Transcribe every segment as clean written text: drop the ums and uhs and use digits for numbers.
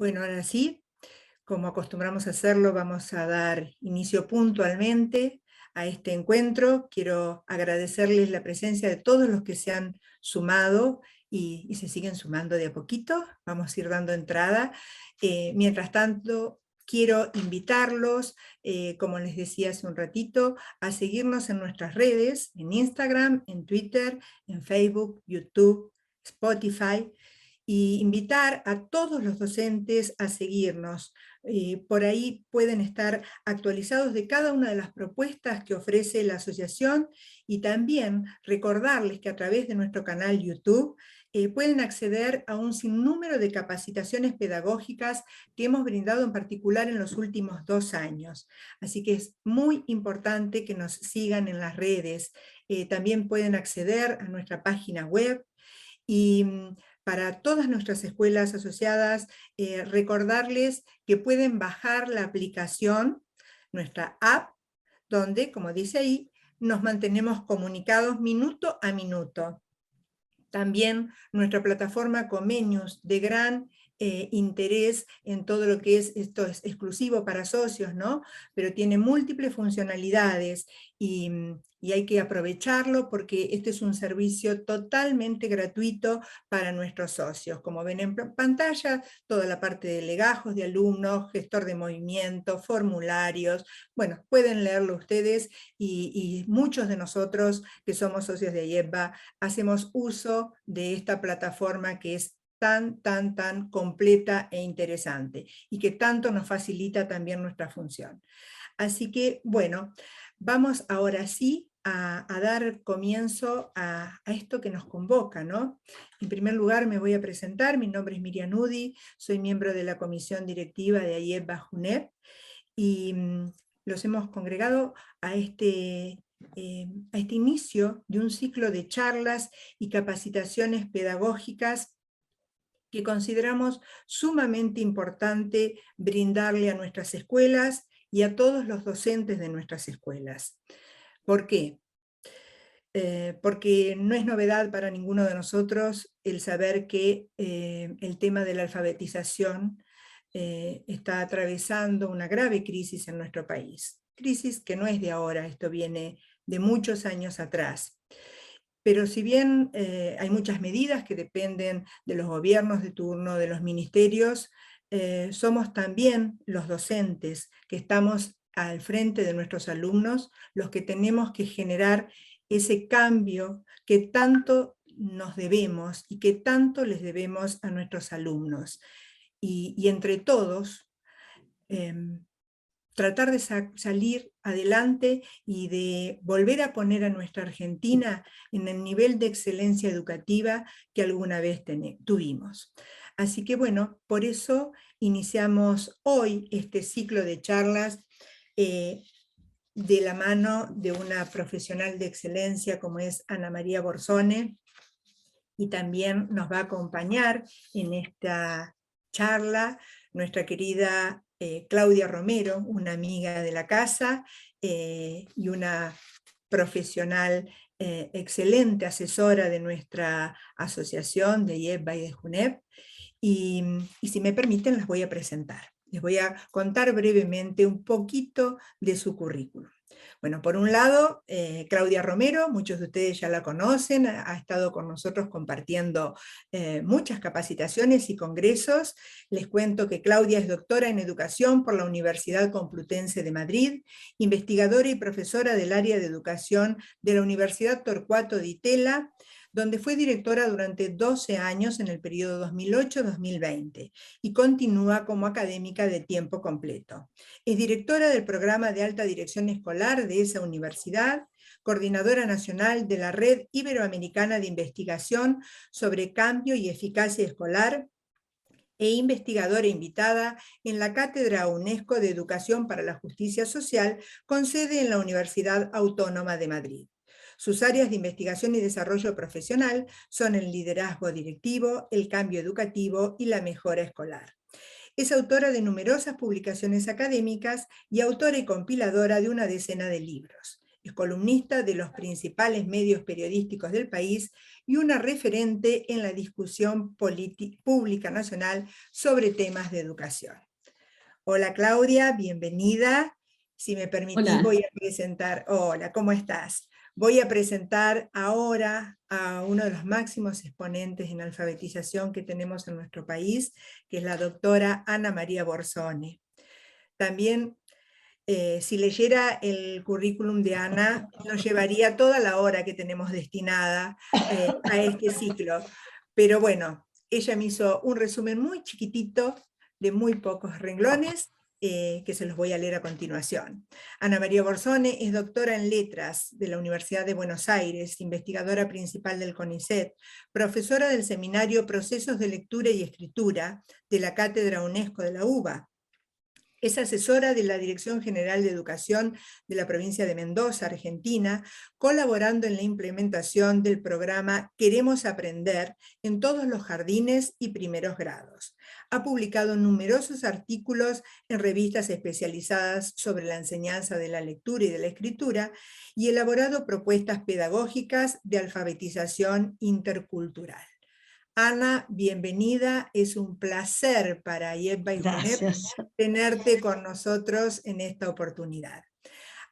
Bueno, ahora sí, como acostumbramos a hacerlo, vamos a dar inicio puntualmente a este encuentro. Quiero agradecerles la presencia de todos los que se han sumado y se siguen sumando de a poquito. Vamos a ir dando entrada. Mientras tanto, quiero invitarlos, como les decía hace un ratito, a seguirnos en nuestras redes, en Instagram, en Twitter, en Facebook, YouTube, Spotify, y invitar a todos los docentes a seguirnos. Por ahí pueden estar actualizados de cada una de las propuestas que ofrece la asociación, y también recordarles que a través de nuestro canal YouTube pueden acceder a un sinnúmero de capacitaciones pedagógicas que hemos brindado en particular en los últimos 2 años. Así que es muy importante que nos sigan en las redes. También pueden acceder a nuestra página web. Y para todas nuestras escuelas asociadas, recordarles que pueden bajar la aplicación, nuestra app, donde, como dice ahí, nos mantenemos comunicados minuto a minuto. También nuestra plataforma Comenius, de gran interés en todo lo que es, esto es exclusivo para socios, ¿no? Pero tiene múltiples funcionalidades y hay que aprovecharlo porque este es un servicio totalmente gratuito para nuestros socios. Como ven en pantalla, toda la parte de legajos de alumnos, gestor de movimiento, formularios, bueno, pueden leerlo ustedes y muchos de nosotros que somos socios de IEPBA hacemos uso de esta plataforma que es tan completa e interesante y que tanto nos facilita también nuestra función. Así que, bueno, vamos ahora sí a dar comienzo a esto que nos convoca, ¿no? En primer lugar me voy a presentar, mi nombre es Miriam Udi, soy miembro de la comisión directiva de AIEPBA-JUNEP y los hemos congregado a este inicio de un ciclo de charlas y capacitaciones pedagógicas que consideramos sumamente importante brindarle a nuestras escuelas y a todos los docentes de nuestras escuelas. ¿Por qué? Porque no es novedad para ninguno de nosotros el saber que el tema de la alfabetización está atravesando una grave crisis en nuestro país. Crisis que no es de ahora, esto viene de muchos años atrás. Pero si bien hay muchas medidas que dependen de los gobiernos de turno, de los ministerios, somos también los docentes que estamos al frente de nuestros alumnos los que tenemos que generar ese cambio que tanto nos debemos y que tanto les debemos a nuestros alumnos. Y entre todos, tratar de salir adelante y de volver a poner a nuestra Argentina en el nivel de excelencia educativa que alguna vez tuvimos. Así que bueno, por eso iniciamos hoy este ciclo de charlas de la mano de una profesional de excelencia como es Ana María Borzone, y también nos va a acompañar en esta charla nuestra querida Claudia Romero, una amiga de la casa y una profesional excelente asesora de nuestra asociación de IEPBA y de JUNEP, y si me permiten las voy a presentar. Les voy a contar brevemente un poquito de su currículum. Bueno, por un lado, Claudia Romero, muchos de ustedes ya la conocen, ha estado con nosotros compartiendo muchas capacitaciones y congresos. Les cuento que Claudia es doctora en educación por la Universidad Complutense de Madrid, investigadora y profesora del área de educación de la Universidad Torcuato Di Tella, donde fue directora durante 12 años en el periodo 2008-2020 y continúa como académica de tiempo completo. Es directora del programa de alta dirección escolar de esa universidad, coordinadora nacional de la Red Iberoamericana de Investigación sobre Cambio y Eficacia Escolar, e investigadora invitada en la Cátedra UNESCO de Educación para la Justicia Social, con sede en la Universidad Autónoma de Madrid. Sus áreas de investigación y desarrollo profesional son el liderazgo directivo, el cambio educativo y la mejora escolar. Es autora de numerosas publicaciones académicas y autora y compiladora de una decena de libros. es columnista de los principales medios periodísticos del país y una referente en la discusión pública nacional sobre temas de educación. Hola Claudia, bienvenida. Si me permitís, Hola. voy a presentar. Hola, ¿cómo estás? Voy a presentar ahora a uno de los máximos exponentes en alfabetización que tenemos en nuestro país, que es la doctora Ana María Borsone. También, si leyera el currículum de Ana, nos llevaría toda la hora que tenemos destinada a este ciclo. Pero bueno, ella me hizo un resumen muy chiquitito, de muy pocos renglones, que se los voy a leer a continuación. Ana María Borsone es doctora en Letras de la Universidad de Buenos Aires, investigadora principal del CONICET, profesora del seminario Procesos de Lectura y Escritura de la Cátedra UNESCO de la UBA. Es asesora de la Dirección General de Educación de la provincia de Mendoza, Argentina, colaborando en la implementación del programa Queremos Aprender en todos los jardines y primeros grados. Ha publicado numerosos artículos en revistas especializadas sobre la enseñanza de la lectura y de la escritura y elaborado propuestas pedagógicas de alfabetización intercultural. Ana, bienvenida. Es un placer para Yebba y Junep tenerte con nosotros en esta oportunidad.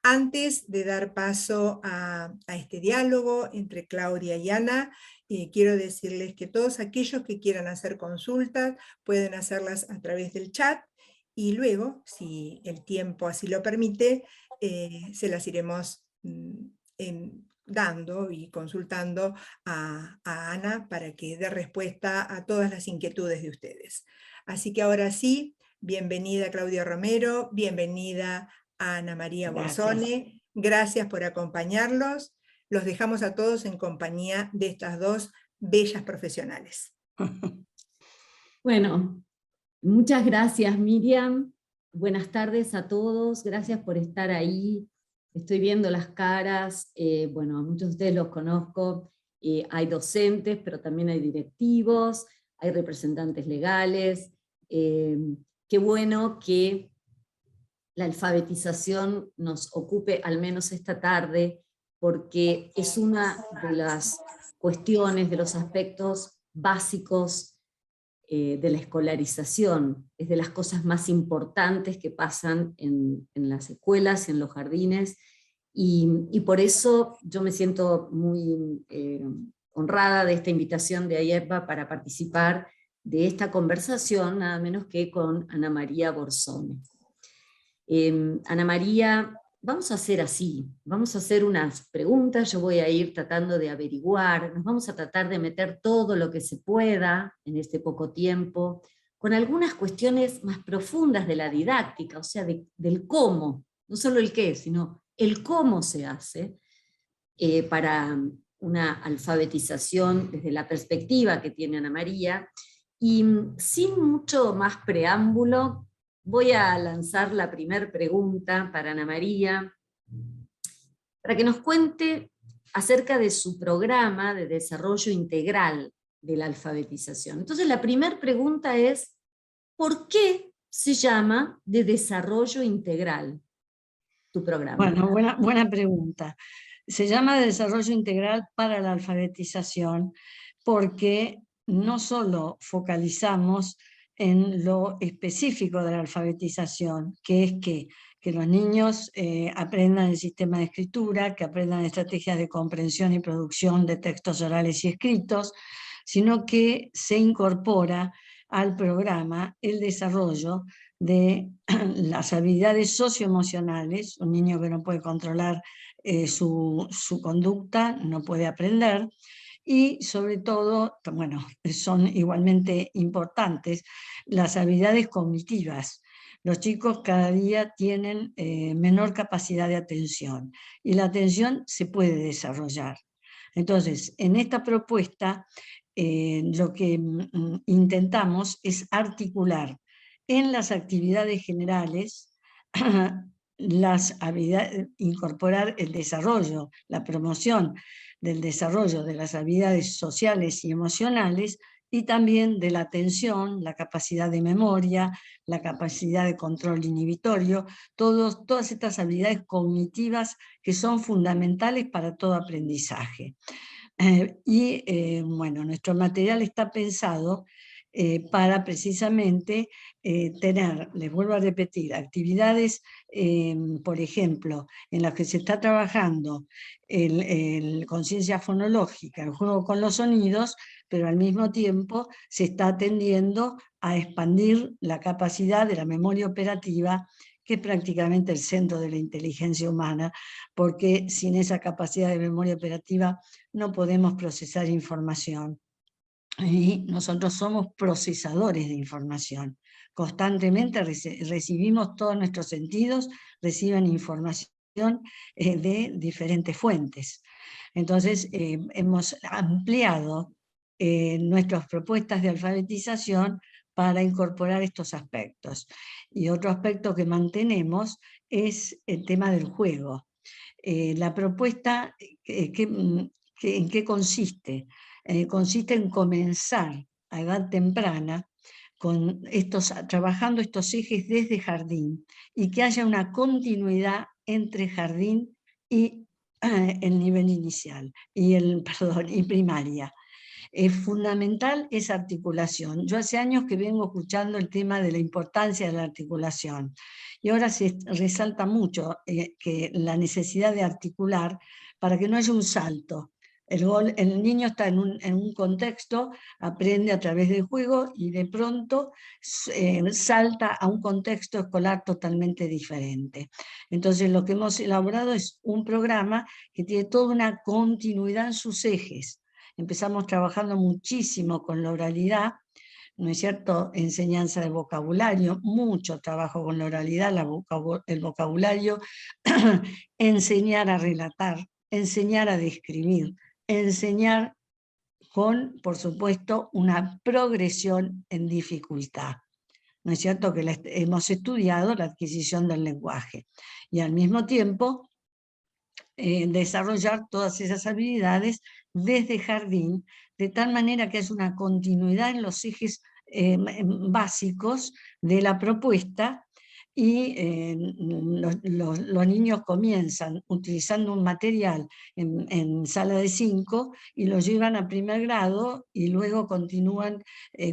Antes de dar paso a este diálogo entre Claudia y Ana, quiero decirles que todos aquellos que quieran hacer consultas pueden hacerlas a través del chat y luego, si el tiempo así lo permite, se las iremos dando y consultando a Ana para que dé respuesta a todas las inquietudes de ustedes. Así que ahora sí, bienvenida Claudia Romero, bienvenida Ana María Borsone, gracias por acompañarlos. Los dejamos a todos en compañía de estas dos bellas profesionales. Bueno, muchas gracias Miriam, buenas tardes a todos, gracias por estar ahí. Estoy viendo las caras, bueno, a muchos de ustedes los conozco, hay docentes, pero también hay directivos, hay representantes legales. Qué bueno que la alfabetización nos ocupe al menos esta tarde, porque es una de las cuestiones, de los aspectos básicos de la escolarización, es de las cosas más importantes que pasan en las escuelas, en los jardines, y por eso yo me siento muy honrada de esta invitación de AIEPA para participar de esta conversación, nada menos que con Ana María Borsone. Ana María, vamos a hacer así, vamos a hacer unas preguntas, yo voy a ir tratando de averiguar, nos vamos a tratar de meter todo lo que se pueda en este poco tiempo, con algunas cuestiones más profundas de la didáctica, o sea, del cómo, no solo el qué, sino el cómo se hace para una alfabetización desde la perspectiva que tiene Ana María, y sin mucho más preámbulo, voy a lanzar la primera pregunta para Ana María, para que nos cuente acerca de su programa de desarrollo integral de la alfabetización. Entonces la primera pregunta es, ¿por qué se llama de desarrollo integral tu programa? Bueno, buena pregunta. Se llama de desarrollo integral para la alfabetización porque no solo focalizamos en lo específico de la alfabetización, que es que los niños aprendan el sistema de escritura, que aprendan estrategias de comprensión y producción de textos orales y escritos, sino que se incorpora al programa el desarrollo de las habilidades socioemocionales. Un niño que no puede controlar su conducta no puede aprender, y sobre todo, bueno, son igualmente importantes las habilidades cognitivas. Los chicos cada día tienen menor capacidad de atención y la atención se puede desarrollar. Entonces, en esta propuesta lo que intentamos es articular en las actividades generales las habilidades, incorporar el desarrollo, la promoción del desarrollo de las habilidades sociales y emocionales y también de la atención, la capacidad de memoria, la capacidad de control inhibitorio, todas estas habilidades cognitivas que son fundamentales para todo aprendizaje. Bueno, nuestro material está pensado para precisamente tener, les vuelvo a repetir, actividades, por ejemplo, en las que se está trabajando el conciencia fonológica, el juego con los sonidos, pero al mismo tiempo se está atendiendo a expandir la capacidad de la memoria operativa, que es prácticamente el centro de la inteligencia humana, porque sin esa capacidad de memoria operativa no podemos procesar información. Y nosotros somos procesadores de información. Constantemente recibimos, todos nuestros sentidos reciben información de diferentes fuentes. Entonces hemos ampliado nuestras propuestas de alfabetización para incorporar estos aspectos. Y otro aspecto que mantenemos es el tema del juego. La propuesta, ¿en qué consiste? Consiste en comenzar a edad temprana trabajando estos ejes desde jardín, y que haya una continuidad entre jardín y el nivel inicial, y primaria. Es fundamental esa articulación. Yo hace años que vengo escuchando el tema de la importancia de la articulación, y ahora se resalta mucho que la necesidad de articular para que no haya un salto. El niño está en un contexto, aprende a través del juego, y de pronto salta a un contexto escolar totalmente diferente. Entonces lo que hemos elaborado es un programa que tiene toda una continuidad en sus ejes. Empezamos trabajando muchísimo con la oralidad, ¿no es cierto? Enseñanza de vocabulario, mucho trabajo con la oralidad, el vocabulario, enseñar a relatar, enseñar a describir, enseñar con, por supuesto, una progresión en dificultad. ¿No es cierto? Que hemos estudiado la adquisición del lenguaje, y al mismo tiempo desarrollar todas esas habilidades desde jardín, de tal manera que es una continuidad en los ejes básicos de la propuesta, y los niños comienzan utilizando un material en sala de 5 y lo llevan a primer grado, y luego continúan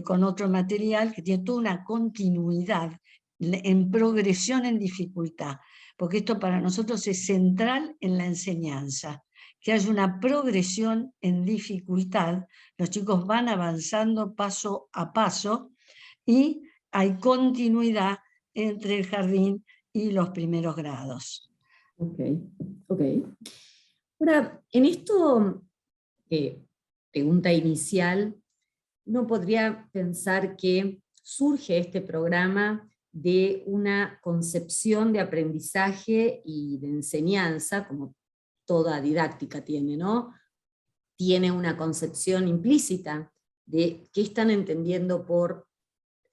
con otro material que tiene toda una continuidad en progresión en dificultad, porque esto para nosotros es central en la enseñanza, que haya una progresión en dificultad. Los chicos van avanzando paso a paso, y hay continuidad entre el jardín y los primeros grados. Ok. Ahora, en esto, pregunta inicial, uno podría pensar que surge este programa de una concepción de aprendizaje y de enseñanza, como toda didáctica tiene, ¿no? Tiene una concepción implícita de qué están entendiendo por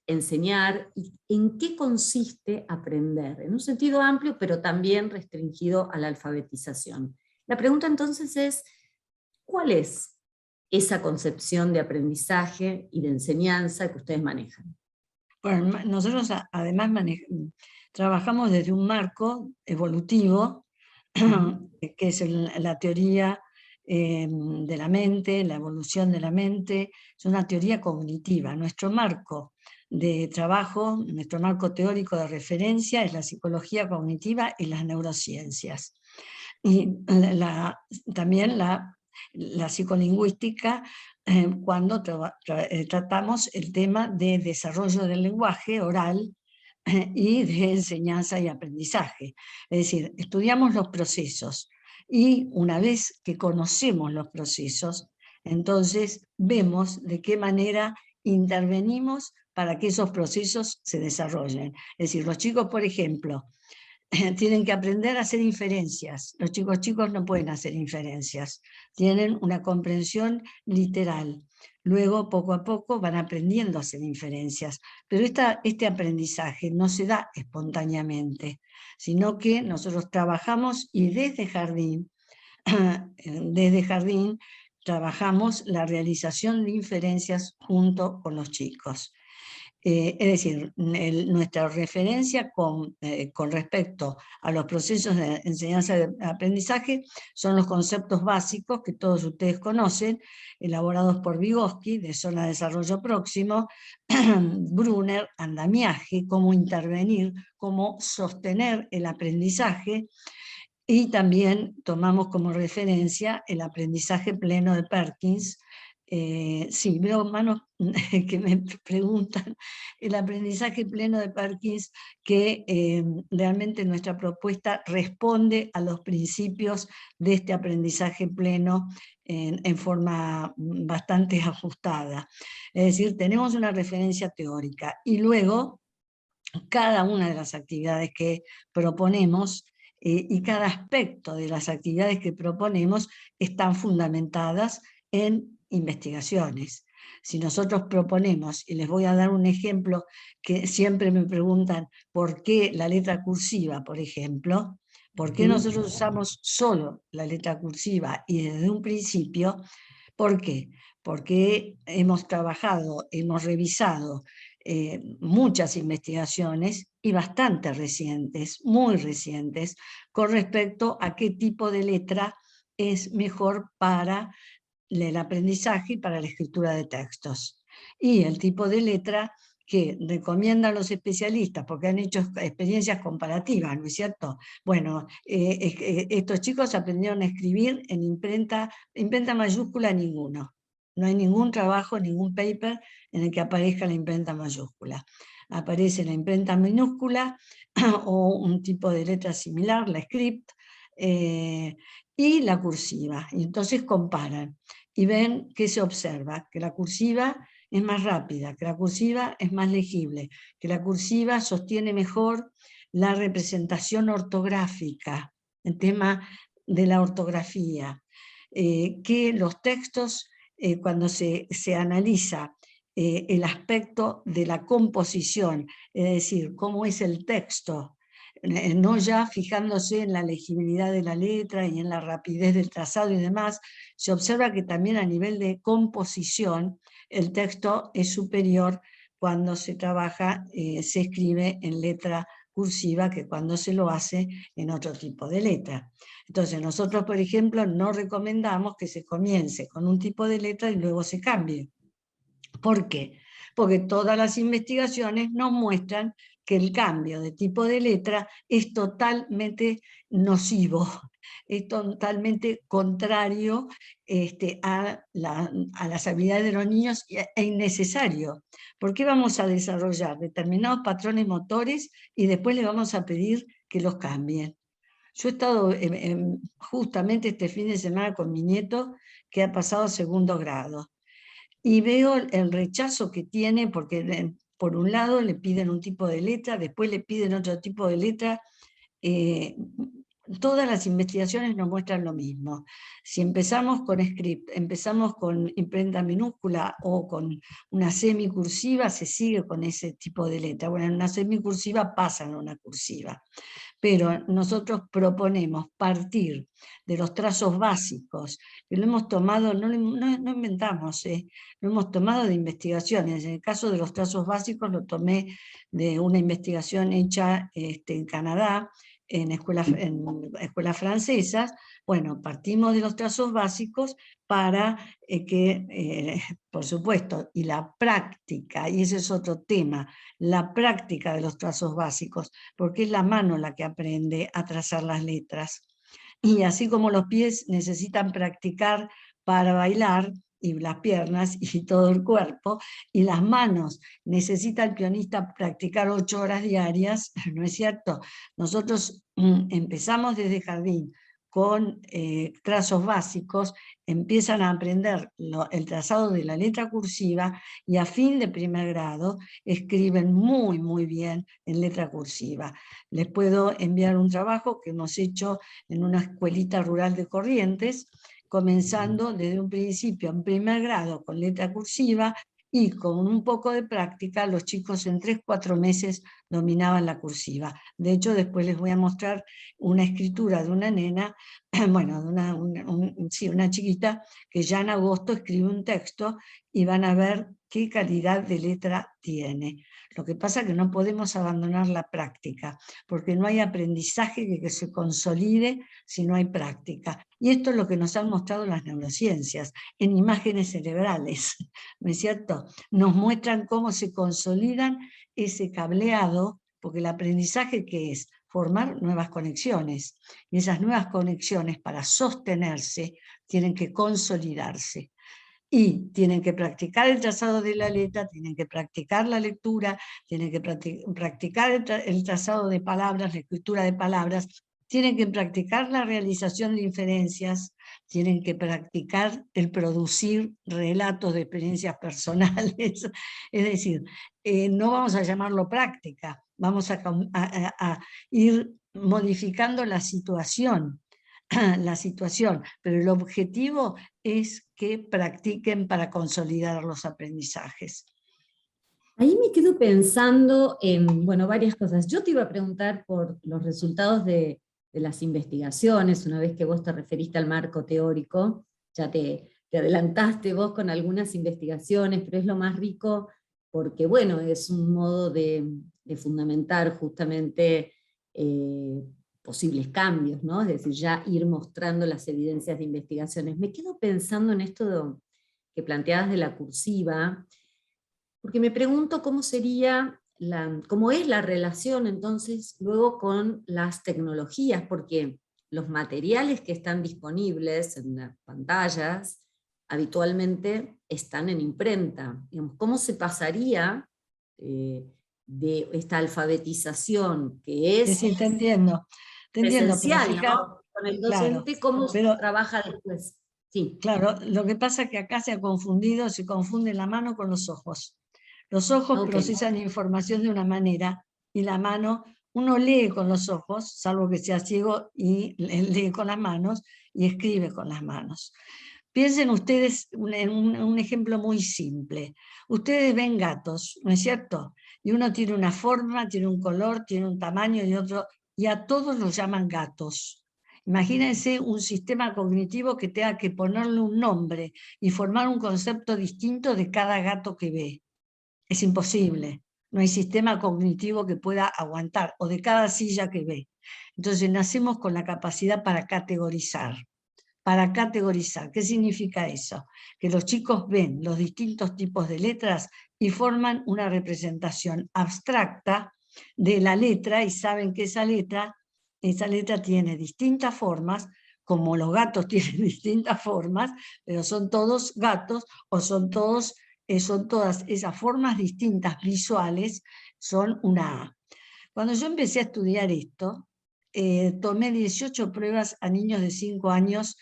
enseñar y en qué consiste aprender, en un sentido amplio, pero también restringido a la alfabetización. La pregunta entonces es, ¿cuál es esa concepción de aprendizaje y de enseñanza que ustedes manejan? Bueno, nosotros además trabajamos desde un marco evolutivo, que es la teoría de la mente, la evolución de la mente. Es una teoría cognitiva. Nuestro marco de trabajo, nuestro marco teórico de referencia es la psicología cognitiva y las neurociencias. Y también la psicolingüística, cuando tratamos el tema de desarrollo del lenguaje oral y de enseñanza y aprendizaje. Es decir, estudiamos los procesos, y una vez que conocemos los procesos, entonces vemos de qué manera intervenimos para que esos procesos se desarrollen. Es decir, los chicos, por ejemplo, tienen que aprender a hacer inferencias. Los chicos no pueden hacer inferencias, tienen una comprensión literal. Luego, poco a poco, van aprendiendo a hacer inferencias. Pero este aprendizaje no se da espontáneamente, sino que nosotros trabajamos, y desde jardín trabajamos la realización de inferencias junto con los chicos. Es decir, nuestra referencia con respecto a los procesos de enseñanza y aprendizaje son los conceptos básicos que todos ustedes conocen, elaborados por Vygotsky, de zona de desarrollo próximo, Brunner, andamiaje, cómo intervenir, cómo sostener el aprendizaje, y también tomamos como referencia el aprendizaje pleno de Perkins. Sí, veo manos que me preguntan, el aprendizaje pleno de Perkins, que realmente nuestra propuesta responde a los principios de este aprendizaje pleno en forma bastante ajustada. Es decir, tenemos una referencia teórica y luego cada una de las actividades que proponemos y cada aspecto de las actividades que proponemos están fundamentadas en investigaciones. Si nosotros proponemos, y les voy a dar un ejemplo que siempre me preguntan, ¿por qué la letra cursiva, por ejemplo? ¿Por qué nosotros usamos solo la letra cursiva y desde un principio? ¿Por qué? Porque hemos trabajado, hemos revisado muchas investigaciones y bastante recientes, muy recientes, con respecto a qué tipo de letra es mejor para el aprendizaje y para la escritura de textos. Y el tipo de letra que recomiendan los especialistas, porque han hecho experiencias comparativas, ¿no es cierto? Bueno, estos chicos aprendieron a escribir en imprenta mayúscula ninguno. No hay ningún trabajo, ningún paper en el que aparezca la imprenta mayúscula. Aparece la imprenta minúscula o un tipo de letra similar, la script, y la cursiva. Y entonces comparan y ven que se observa, que la cursiva es más rápida, que la cursiva es más legible, que la cursiva sostiene mejor la representación ortográfica, el tema de la ortografía, que los textos, cuando se analiza el aspecto de la composición, es decir, cómo es el texto, no ya fijándose en la legibilidad de la letra y en la rapidez del trazado y demás, se observa que también a nivel de composición el texto es superior cuando se trabaja, se escribe en letra cursiva que cuando se lo hace en otro tipo de letra. Entonces nosotros, por ejemplo, no recomendamos que se comience con un tipo de letra y luego se cambie. ¿Por qué? Porque todas las investigaciones nos muestran que el cambio de tipo de letra es totalmente nocivo, es totalmente contrario a las habilidades de los niños e innecesario. ¿Por qué vamos a desarrollar determinados patrones motores y después le vamos a pedir que los cambien? Yo he estado justamente este fin de semana con mi nieto que ha pasado a segundo grado. Y veo el rechazo que tiene, porque por un lado le piden un tipo de letra, después le piden otro tipo de letra. Todas las investigaciones nos muestran lo mismo. Si empezamos con script, empezamos con imprenta minúscula o con una semicursiva, se sigue con ese tipo de letra. Bueno, en una semicursiva pasan a una cursiva. Pero nosotros proponemos partir de los trazos básicos, que lo hemos tomado, no inventamos, lo hemos tomado de investigaciones. En el caso de los trazos básicos lo tomé de una investigación hecha en Canadá, en escuelas francesas. Bueno, partimos de los trazos básicos para por supuesto, y la práctica, y ese es otro tema, la práctica de los trazos básicos, porque es la mano la que aprende a trazar las letras. Y así como los pies necesitan practicar para bailar, y las piernas y todo el cuerpo, y las manos necesita el pianista practicar 8 horas diarias, ¿no es cierto? Nosotros empezamos desde jardín con trazos básicos, empiezan a aprender el trazado de la letra cursiva y a fin de primer grado escriben muy, muy bien en letra cursiva. Les puedo enviar un trabajo que hemos hecho en una escuelita rural de Corrientes, comenzando desde un principio en primer grado con letra cursiva, y con un poco de práctica los chicos en 3-4 meses dominaban la cursiva. De hecho, después les voy a mostrar una escritura de una nena, bueno, de sí, una chiquita que ya en agosto escribe un texto y van a ver qué calidad de letra tiene. Lo que pasa es que no podemos abandonar la práctica, porque no hay aprendizaje que se consolide si no hay práctica. Y esto es lo que nos han mostrado las neurociencias, en imágenes cerebrales, ¿no es cierto? Nos muestran cómo se consolidan ese cableado, porque el aprendizaje, ¿qué es? Formar nuevas conexiones. Y esas nuevas conexiones, para sostenerse, tienen que consolidarse. Y tienen que practicar el trazado de la letra, tienen que practicar la lectura, tienen que practicar el trazado de palabras, la escritura de palabras, tienen que practicar la realización de inferencias, tienen que practicar el producir relatos de experiencias personales. Es decir, no vamos a llamarlo práctica, vamos a ir modificando la situación, pero el objetivo es que practiquen para consolidar los aprendizajes. Ahí me quedo pensando en, bueno, varias cosas. Yo te iba a preguntar por los resultados de las investigaciones, una vez que vos te referiste al marco teórico, ya te adelantaste vos con algunas investigaciones, pero es lo más rico porque, bueno, es un modo de fundamentar justamente posibles cambios, ¿no? Es decir, ya ir mostrando las evidencias de investigaciones. Me quedo pensando en esto que planteabas de la cursiva, porque me pregunto cómo sería, cómo es la relación entonces luego con las tecnologías, porque los materiales que están disponibles en las pantallas habitualmente están en imprenta. Digamos, ¿cómo se pasaría de esta alfabetización que es Sí, te entiendo, pero esencial, fíjate, ¿no? Con el claro, docente, ¿cómo se pero trabaja después? Sí. claro, lo que pasa es que acá se confunde la mano con los ojos. Los ojos Ok. procesan información de una manera y la mano, uno lee con los ojos, salvo que sea ciego, y lee con las manos y escribe con las manos. Piensen ustedes en un ejemplo muy simple. Ustedes ven gatos, ¿no es cierto? Y uno tiene una forma, tiene un color, tiene un tamaño y otro, y a todos los llaman gatos. Imagínense un sistema cognitivo que tenga que ponerle un nombre y formar un concepto distinto de cada gato que ve. Es imposible. No hay sistema cognitivo que pueda aguantar, o de cada silla que ve. Entonces nacemos con la capacidad para categorizar. Para categorizar. ¿Qué significa eso? Que los chicos ven los distintos tipos de letras y forman una representación abstracta de la letra y saben que esa letra tiene distintas formas, como los gatos tienen distintas formas, pero son todos gatos o son todas esas formas distintas visuales, son una A. Cuando yo empecé a estudiar esto, tomé 18 pruebas a niños de 5 años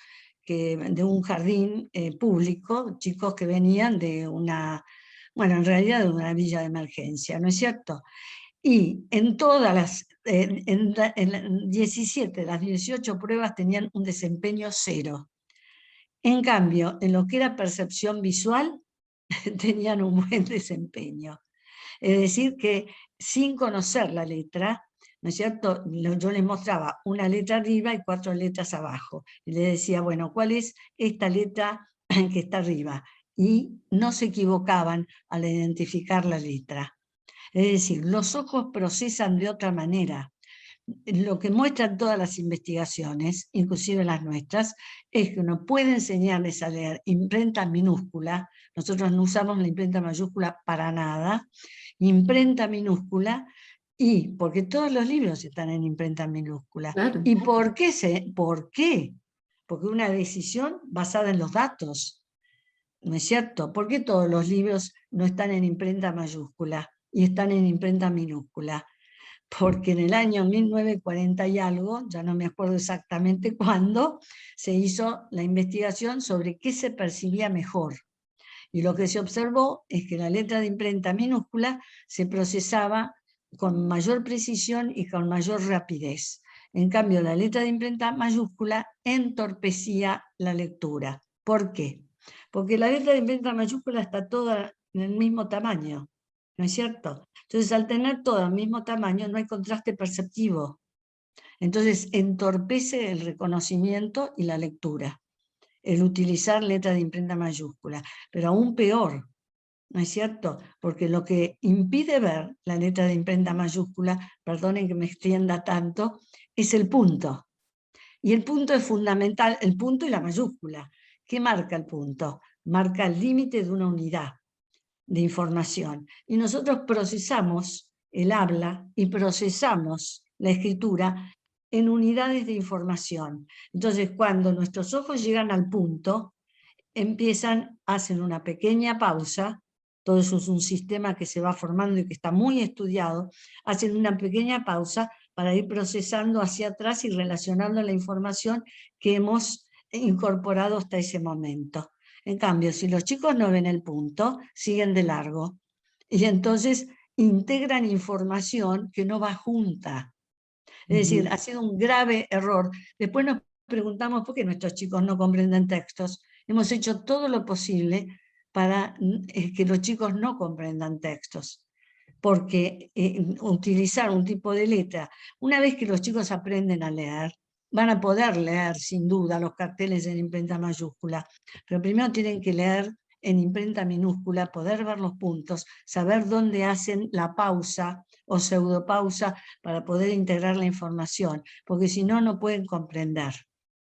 de un jardín público, chicos que venían de bueno, en realidad de una villa de emergencia, ¿no es cierto? Y en todas en 17 de las 18 pruebas tenían un desempeño 0. En cambio, en lo que era percepción visual, tenían un buen desempeño. Es decir, que sin conocer la letra, ¿no es cierto? Yo les mostraba una letra arriba y 4 letras abajo. Y les decía, bueno, ¿cuál es esta letra que está arriba? Y no se equivocaban al identificar la letra. Es decir, los ojos procesan de otra manera. Lo que muestran todas las investigaciones, inclusive las nuestras, es que uno puede enseñarles a leer imprenta minúscula. Nosotros no usamos la imprenta mayúscula para nada. Imprenta minúscula, y porque todos los libros están en imprenta minúscula. Claro. ¿Y por qué? ¿Por qué? Porque una decisión basada en los datos, ¿no es cierto? ¿Por qué todos los libros no están en imprenta mayúscula y están en imprenta minúscula? Porque en el año 1940 y algo, ya no me acuerdo exactamente cuándo, se hizo la investigación sobre qué se percibía mejor. Y lo que se observó es que la letra de imprenta minúscula se procesaba con mayor precisión y con mayor rapidez. En cambio, la letra de imprenta mayúscula entorpecía la lectura. ¿Por qué? Porque la letra de imprenta mayúscula está toda en el mismo tamaño, ¿no es cierto? Entonces, al tener todo el mismo tamaño, no hay contraste perceptivo. Entonces, entorpece el reconocimiento y la lectura, el utilizar letra de imprenta mayúscula. Pero aún peor, ¿no es cierto? Porque lo que impide ver la letra de imprenta mayúscula, perdonen que me extienda tanto, es el punto. Y el punto es fundamental, el punto y la mayúscula. ¿Qué marca el punto? Marca el límite de una unidad de información. Y nosotros procesamos el habla y procesamos la escritura en unidades de información. Entonces, cuando nuestros ojos llegan al punto, hacen una pequeña pausa, todo eso es un sistema que se va formando y que está muy estudiado, hacen una pequeña pausa para ir procesando hacia atrás y relacionando la información que hemos incorporado hasta ese momento. En cambio, si los chicos no ven el punto, siguen de largo. Y entonces integran información que no va junta. Es decir, ha sido un grave error. Después nos preguntamos por qué nuestros chicos no comprenden textos. Hemos hecho todo lo posible para que los chicos no comprendan textos. Porque utilizar un tipo de letra, una vez que los chicos aprenden a leer, van a poder leer sin duda los carteles en imprenta mayúscula, pero primero tienen que leer en imprenta minúscula, poder ver los puntos, saber dónde hacen la pausa o pseudopausa para poder integrar la información, porque si no, no pueden comprender.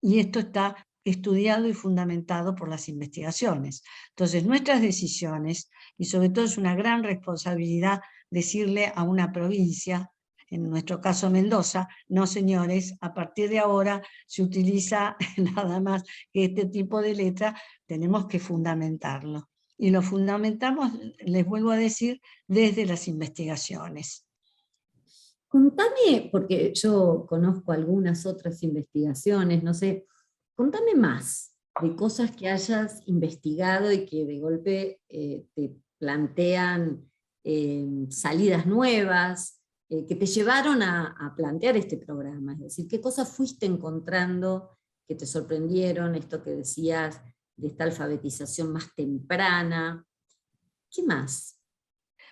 Y esto está estudiado y fundamentado por las investigaciones. Entonces, nuestras decisiones, y sobre todo es una gran responsabilidad decirle a una provincia, en nuestro caso Mendoza, no señores, a partir de ahora se utiliza nada más que este tipo de letra, tenemos que fundamentarlo. Y lo fundamentamos, les vuelvo a decir, desde las investigaciones. Contame, porque yo conozco algunas otras investigaciones, no sé, contame más de cosas que hayas investigado y que de golpe te plantean salidas nuevas, que te llevaron a plantear este programa. Es decir, ¿qué cosas fuiste encontrando que te sorprendieron? Esto que decías de esta alfabetización más temprana. ¿Qué más?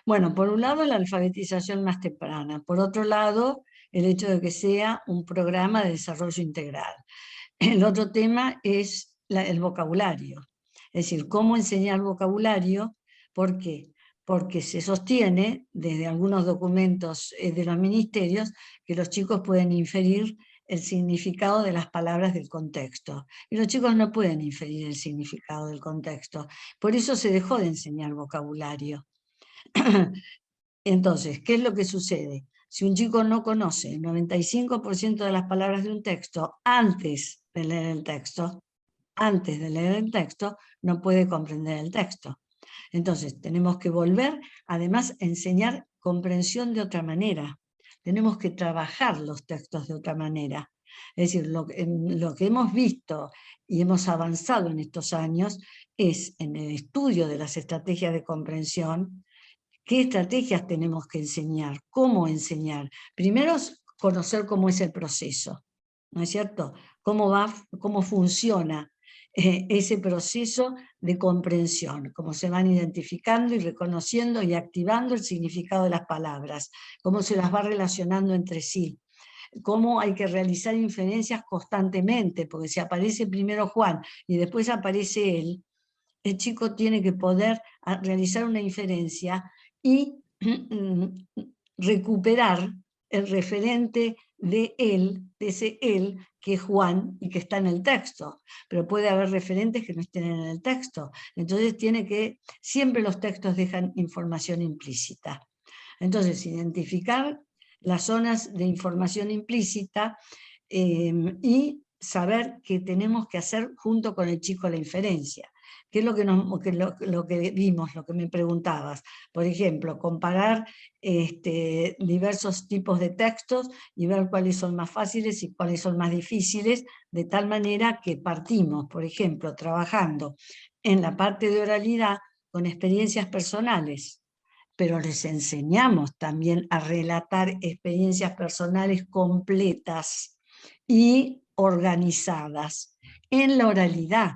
Bueno, por un lado la alfabetización más temprana, por otro lado el hecho de que sea un programa de desarrollo integral. El otro tema es el vocabulario, es decir, cómo enseñar vocabulario. ¿Por qué? Porque se sostiene desde algunos documentos de los ministerios que los chicos pueden inferir el significado de las palabras del contexto. Y los chicos no pueden inferir el significado del contexto. Por eso se dejó de enseñar vocabulario. Entonces, ¿qué es lo que sucede? Si un chico no conoce el 95% de las palabras de un texto antes de leer el texto, no puede comprender el texto. Entonces, tenemos que volver, además, a enseñar comprensión de otra manera. Tenemos que trabajar los textos de otra manera. Es decir, lo que hemos visto y hemos avanzado en estos años es en el estudio de las estrategias de comprensión. ¿Qué estrategias tenemos que enseñar? ¿Cómo enseñar? Primero, conocer cómo es el proceso, ¿no es cierto? Cómo funciona ese proceso de comprensión, cómo se van identificando y reconociendo y activando el significado de las palabras, cómo se las va relacionando entre sí, cómo hay que realizar inferencias constantemente, porque si aparece primero Juan y después aparece él, el chico tiene que poder realizar una inferencia y recuperar el referente de él, de ese él que es Juan y que está en el texto, pero puede haber referentes que no estén en el texto. Entonces siempre los textos dejan información implícita. Entonces, identificar las zonas de información implícita y saber qué tenemos que hacer junto con el chico la inferencia. ¿Qué es lo que vimos, lo que me preguntabas? Por ejemplo, comparar diversos tipos de textos y ver cuáles son más fáciles y cuáles son más difíciles, de tal manera que partimos, por ejemplo, trabajando en la parte de oralidad con experiencias personales, pero les enseñamos también a relatar experiencias personales completas y organizadas en la oralidad.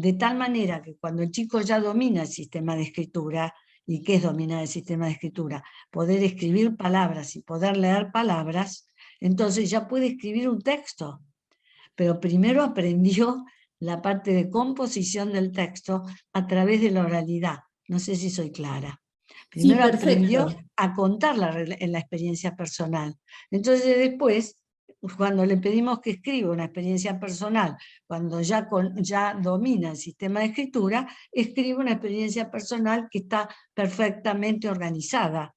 de tal manera que cuando el chico ya domina el sistema de escritura, ¿y qué es dominar el sistema de escritura? Poder escribir palabras y poder leer palabras, entonces ya puede escribir un texto. Pero primero aprendió la parte de composición del texto a través de la oralidad. No sé si soy clara. Primero Sí, aprendió perfecto. a contar en la experiencia personal. Entonces después, cuando le pedimos que escriba una experiencia personal, cuando ya domina el sistema de escritura, escribe una experiencia personal que está perfectamente organizada.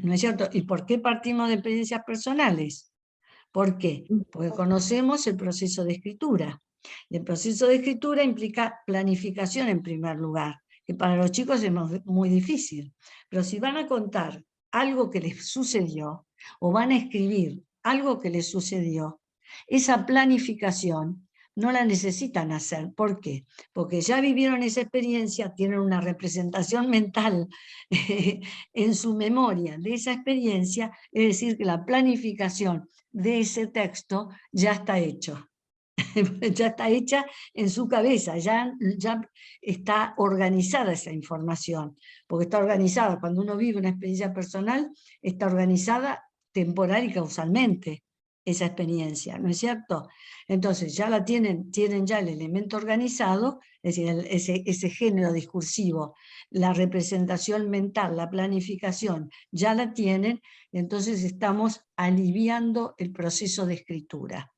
¿No es cierto? ¿Y por qué partimos de experiencias personales? ¿Por qué? Porque conocemos el proceso de escritura. Y el proceso de escritura implica planificación en primer lugar, que para los chicos es muy difícil. Pero si van a contar algo que les sucedió, o van a escribir algo que les sucedió, esa planificación no la necesitan hacer. ¿Por qué? Porque ya vivieron esa experiencia, tienen una representación mental en su memoria de esa experiencia, es decir, que la planificación de ese texto ya está hecho. Ya está hecha en su cabeza, ya está organizada esa información, porque está organizada, cuando uno vive una experiencia personal, está organizada temporal y causalmente esa experiencia, ¿no es cierto? Entonces ya tienen ya el elemento organizado, es decir, ese género discursivo, la representación mental, la planificación, ya la tienen, entonces estamos aliviando el proceso de escritura.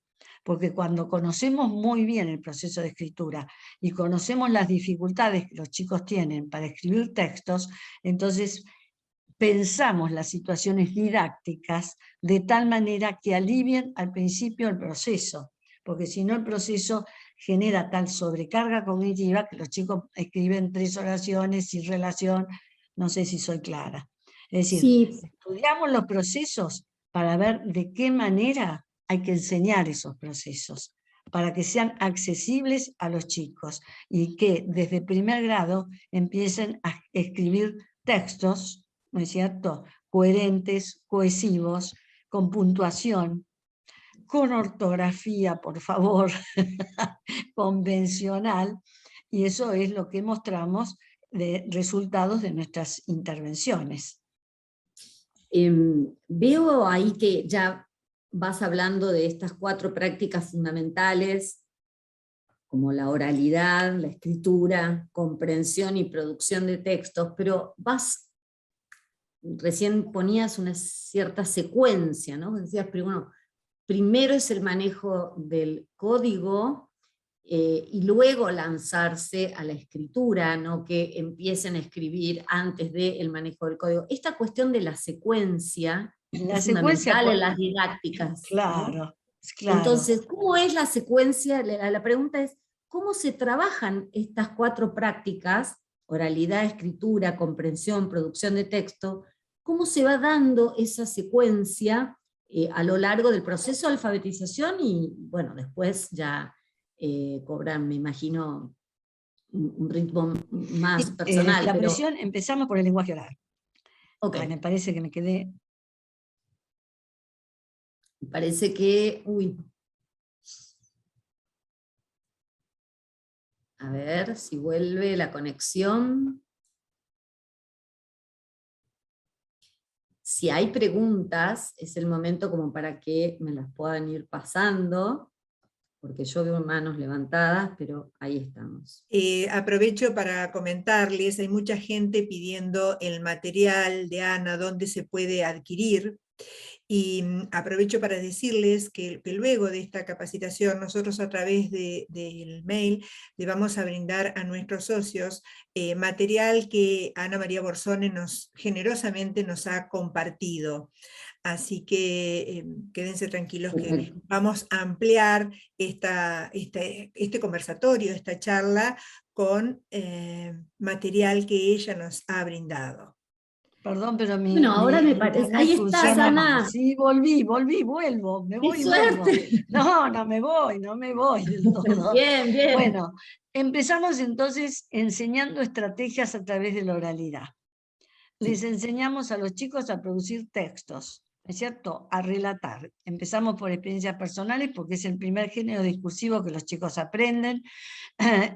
Porque cuando conocemos muy bien el proceso de escritura y conocemos las dificultades que los chicos tienen para escribir textos, entonces pensamos las situaciones didácticas de tal manera que alivien al principio el proceso, porque si no el proceso genera tal sobrecarga cognitiva que los chicos escriben 3 oraciones sin relación, no sé si soy clara. Es decir, Sí, estudiamos los procesos para ver de qué manera hay que enseñar esos procesos, para que sean accesibles a los chicos y que desde primer grado empiecen a escribir textos, ¿no es cierto?, coherentes, cohesivos, con puntuación, con ortografía, por favor, convencional, y eso es lo que mostramos de resultados de nuestras intervenciones. Veo ahí que ya vas hablando de estas 4 prácticas fundamentales, como la oralidad, la escritura, comprensión y producción de textos, pero recién ponías una cierta secuencia, ¿no? Decías, primero es el manejo del código, y luego lanzarse a la escritura, no que empiecen a escribir antes del manejo del código. Esta cuestión de la secuencia es fundamental en las didácticas. Claro, ¿no? claro. Entonces, ¿cómo es la secuencia? La pregunta es, ¿cómo se trabajan estas 4 prácticas, oralidad, escritura, comprensión, producción de texto? ¿Cómo se va dando esa secuencia a lo largo del proceso de alfabetización y, bueno, después ya cobran, me imagino, un ritmo más personal? La pero presión, empezamos por el lenguaje oral. Ok. Ay, me parece que me quedé... Me parece que... A ver si vuelve la conexión. Si hay preguntas, es el momento como para que me las puedan ir pasando, porque yo veo manos levantadas, pero ahí estamos. Aprovecho para comentarles, hay mucha gente pidiendo el material de Ana, dónde se puede adquirir. Y aprovecho para decirles que luego de esta capacitación, nosotros a través del mail le vamos a brindar a nuestros socios material que Ana María Borzone generosamente nos ha compartido. Así que quédense tranquilos que vamos a ampliar este conversatorio, esta charla, con material que ella nos ha brindado. Perdón, pero ahora me parece... internet Ahí estás, funciona mal. Ana. Sí, volví, vuelvo, me voy y vuelvo. No me voy del todo. Bien, bien. Bueno, empezamos entonces enseñando estrategias a través de la oralidad. Les enseñamos a los chicos a producir textos. ¿no es cierto?, a relatar. Empezamos por experiencias personales porque es el primer género discursivo que los chicos aprenden,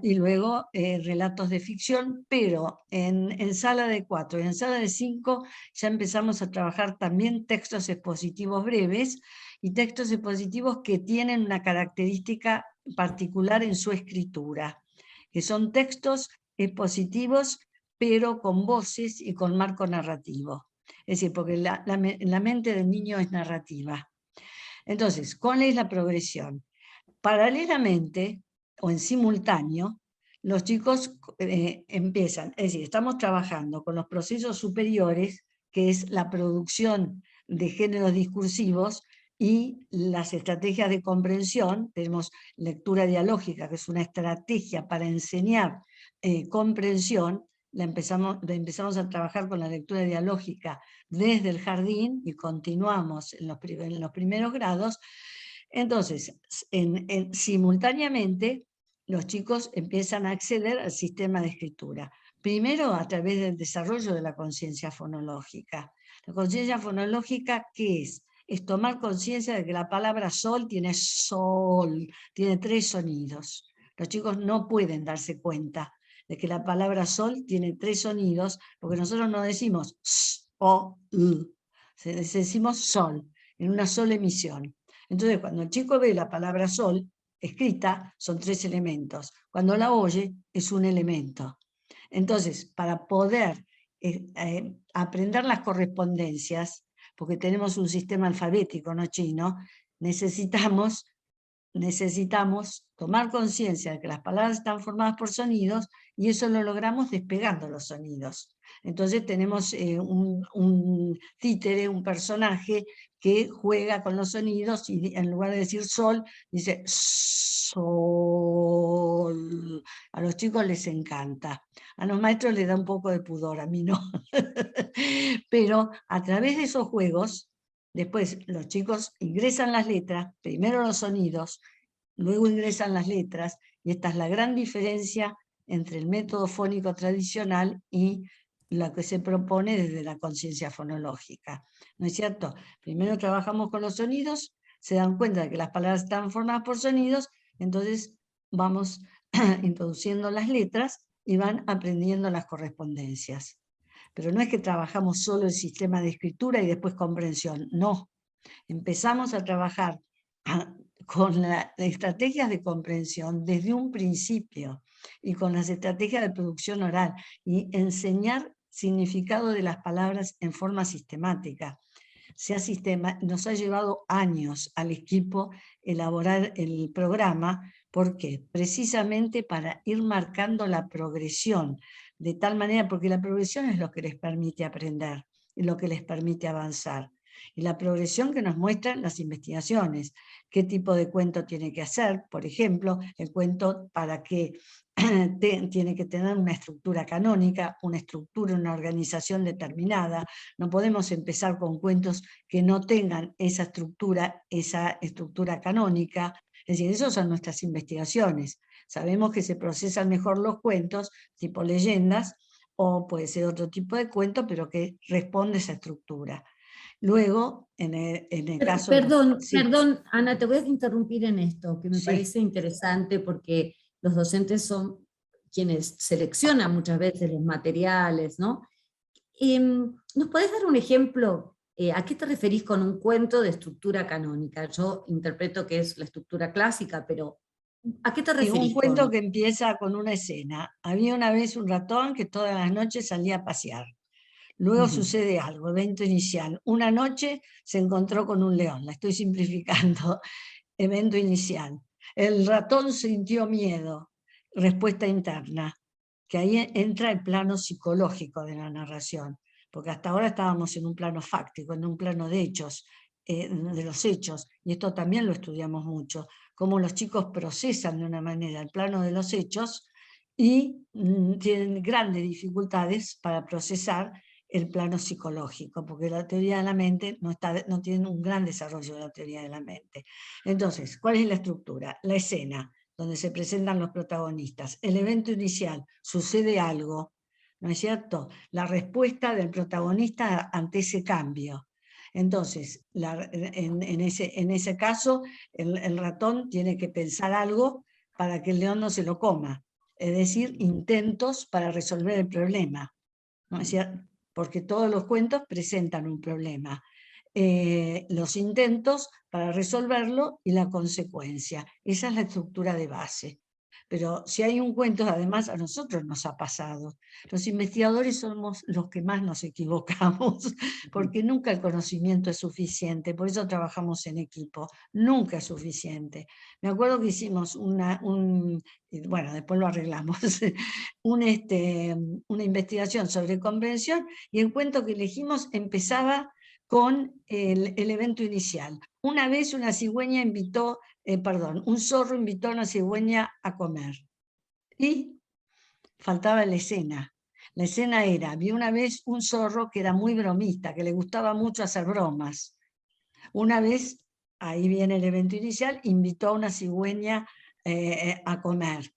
y luego relatos de ficción, pero en sala de 4 y en sala de 5 ya empezamos a trabajar también textos expositivos breves y textos expositivos que tienen una característica particular en su escritura, que son textos expositivos pero con voces y con marco narrativo. Es decir, porque la mente del niño es narrativa. Entonces, ¿cuál es la progresión? Paralelamente, o en simultáneo, los chicos empiezan, es decir, estamos trabajando con los procesos superiores, que es la producción de géneros discursivos y las estrategias de comprensión. Tenemos lectura dialógica, que es una estrategia para enseñar comprensión. Empezamos a trabajar con la lectura dialógica desde el jardín y continuamos en los primeros grados. Entonces, simultáneamente, los chicos empiezan a acceder al sistema de escritura. Primero, a través del desarrollo de la conciencia fonológica. La conciencia fonológica, ¿qué es? Es tomar conciencia de que la palabra sol tiene 3 sonidos. Los chicos no pueden darse cuenta de que la palabra sol tiene 3 sonidos, porque nosotros no decimos s, o, u, decimos sol, en una sola emisión. Entonces, cuando el chico ve la palabra sol escrita, son 3 elementos. Cuando la oye, es un elemento. Entonces, para poder aprender las correspondencias, porque tenemos un sistema alfabético, no chino, necesitamos tomar conciencia de que las palabras están formadas por sonidos, y eso lo logramos despegando los sonidos. Entonces tenemos un títere, un personaje que juega con los sonidos y en lugar de decir sol, dice sol. A los chicos les encanta. A los maestros les da un poco de pudor, a mí no. Pero a través de esos juegos, después los chicos ingresan las letras, primero los sonidos, luego ingresan las letras, y esta es la gran diferencia entre el método fónico tradicional y lo que se propone desde la conciencia fonológica. ¿No es cierto? Primero trabajamos con los sonidos, se dan cuenta de que las palabras están formadas por sonidos, entonces vamos introduciendo las letras y van aprendiendo las correspondencias. Pero no es que trabajamos solo el sistema de escritura y después comprensión, no. Empezamos a trabajar con las estrategias de comprensión desde un principio y con las estrategias de producción oral y enseñar significado de las palabras en forma sistemática. Nos ha llevado años al equipo elaborar el programa. ¿Por qué? Precisamente para ir marcando la progresión, de tal manera, porque la progresión es lo que les permite aprender, y lo que les permite avanzar. Y la progresión que nos muestran las investigaciones, qué tipo de cuento tiene que hacer, por ejemplo, el cuento para que tiene que tener una estructura canónica, una estructura, una organización determinada. No podemos empezar con cuentos que no tengan esa estructura canónica. Es decir, esas son nuestras investigaciones. Sabemos que se procesan mejor los cuentos, tipo leyendas, o puede ser otro tipo de cuento, pero que responde a esa estructura. Luego, en el caso... Perdón, Sí. perdón, Ana, te voy a interrumpir en esto, que me Sí. parece interesante porque los docentes son quienes seleccionan muchas veces los materiales, ¿no? ¿Nos podés dar un ejemplo? ¿A qué te referís con un cuento de estructura canónica? Yo interpreto que es la estructura clásica, pero ¿a qué te Sí, referís? un cuento que empieza con una escena. Había una vez un ratón que todas las noches salía a pasear. Luego sucede algo, evento inicial. Una noche se encontró con un león, la estoy simplificando. Evento inicial. El ratón sintió miedo, respuesta interna, que ahí entra el plano psicológico de la narración, porque hasta ahora estábamos en un plano fáctico, en un plano de hechos, de los hechos, y esto también lo estudiamos mucho, cómo los chicos procesan de una manera el plano de los hechos y tienen grandes dificultades para procesar el plano psicológico, porque la teoría de la mente no tiene un gran desarrollo de la teoría de la mente. Entonces, ¿cuál es la estructura? La escena, donde se presentan los protagonistas. El evento inicial, sucede algo, ¿no es cierto? La respuesta del protagonista ante ese cambio. Entonces, en ese caso, el ratón tiene que pensar algo para que el león no se lo coma. Es decir, intentos para resolver el problema, ¿no es cierto? Porque todos los cuentos presentan un problema. Los intentos para resolverlo y la consecuencia. Esa es la estructura de base. Pero si hay un cuento, además a nosotros nos ha pasado. Los investigadores somos los que más nos equivocamos, porque nunca el conocimiento es suficiente, por eso trabajamos en equipo, nunca es suficiente. Me acuerdo que hicimos bueno, después lo arreglamos, una investigación sobre comprensión, y el cuento que elegimos empezaba con el evento inicial. Una vez una cigüeña un zorro invitó a una cigüeña a comer. Y faltaba la escena. La escena era, había una vez un zorro que era muy bromista, que le gustaba mucho hacer bromas. Una vez, ahí viene el evento inicial, invitó a una cigüeña a comer.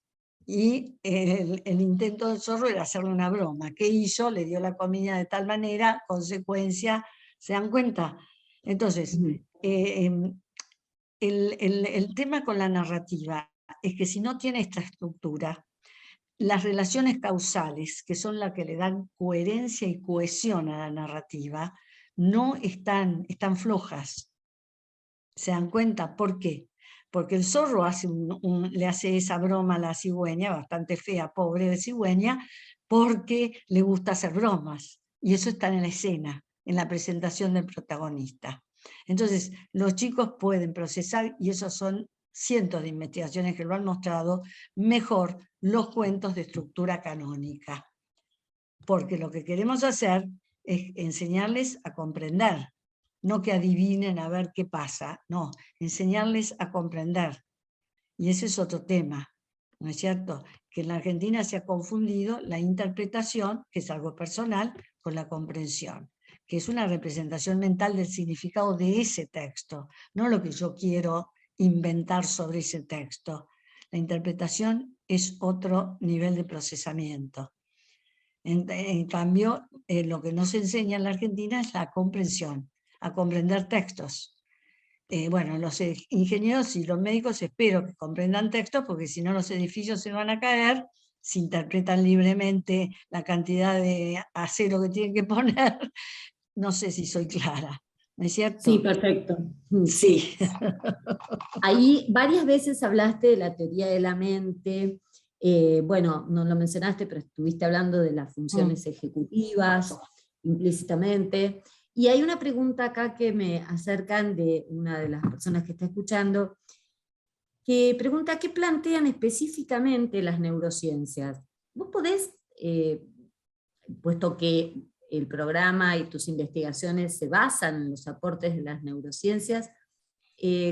Y el intento del zorro era hacerle una broma. ¿Qué hizo? Le dio la comida de tal manera, consecuencia, ¿se dan cuenta? Entonces, el tema con la narrativa es que si no tiene esta estructura, las relaciones causales, que son las que le dan coherencia y cohesión a la narrativa, no están flojas. ¿Se dan cuenta? ¿Por qué? Porque el zorro le hace esa broma a la cigüeña, bastante fea, pobre de cigüeña, porque le gusta hacer bromas. Y eso está en la escena, en la presentación del protagonista. Entonces, los chicos pueden procesar, y esos son cientos de investigaciones que lo han mostrado, mejor los cuentos de estructura canónica. Porque lo que queremos hacer es enseñarles a comprender, no que adivinen a ver qué pasa, no, enseñarles a comprender. Y ese es otro tema, ¿no es cierto? Que en la Argentina se ha confundido la interpretación, que es algo personal, con la comprensión, que es una representación mental del significado de ese texto, no lo que yo quiero inventar sobre ese texto. La interpretación es otro nivel de procesamiento. En cambio, lo que nos enseña en la Argentina es la comprensión, a comprender textos. Bueno, los ingenieros y los médicos espero que comprendan textos, porque si no los edificios se van a caer, si interpretan libremente la cantidad de acero que tienen que poner. No sé si soy clara, ¿no es cierto? Sí, perfecto. Sí. Ahí varias veces hablaste de la teoría de la mente. Bueno, no lo mencionaste, pero estuviste hablando de las funciones ejecutivas implícitamente. Y hay una pregunta acá que me acercan de una de las personas que está escuchando, que pregunta qué plantean específicamente las neurociencias. ¿Vos podés, puesto que el programa y tus investigaciones se basan en los aportes de las neurociencias,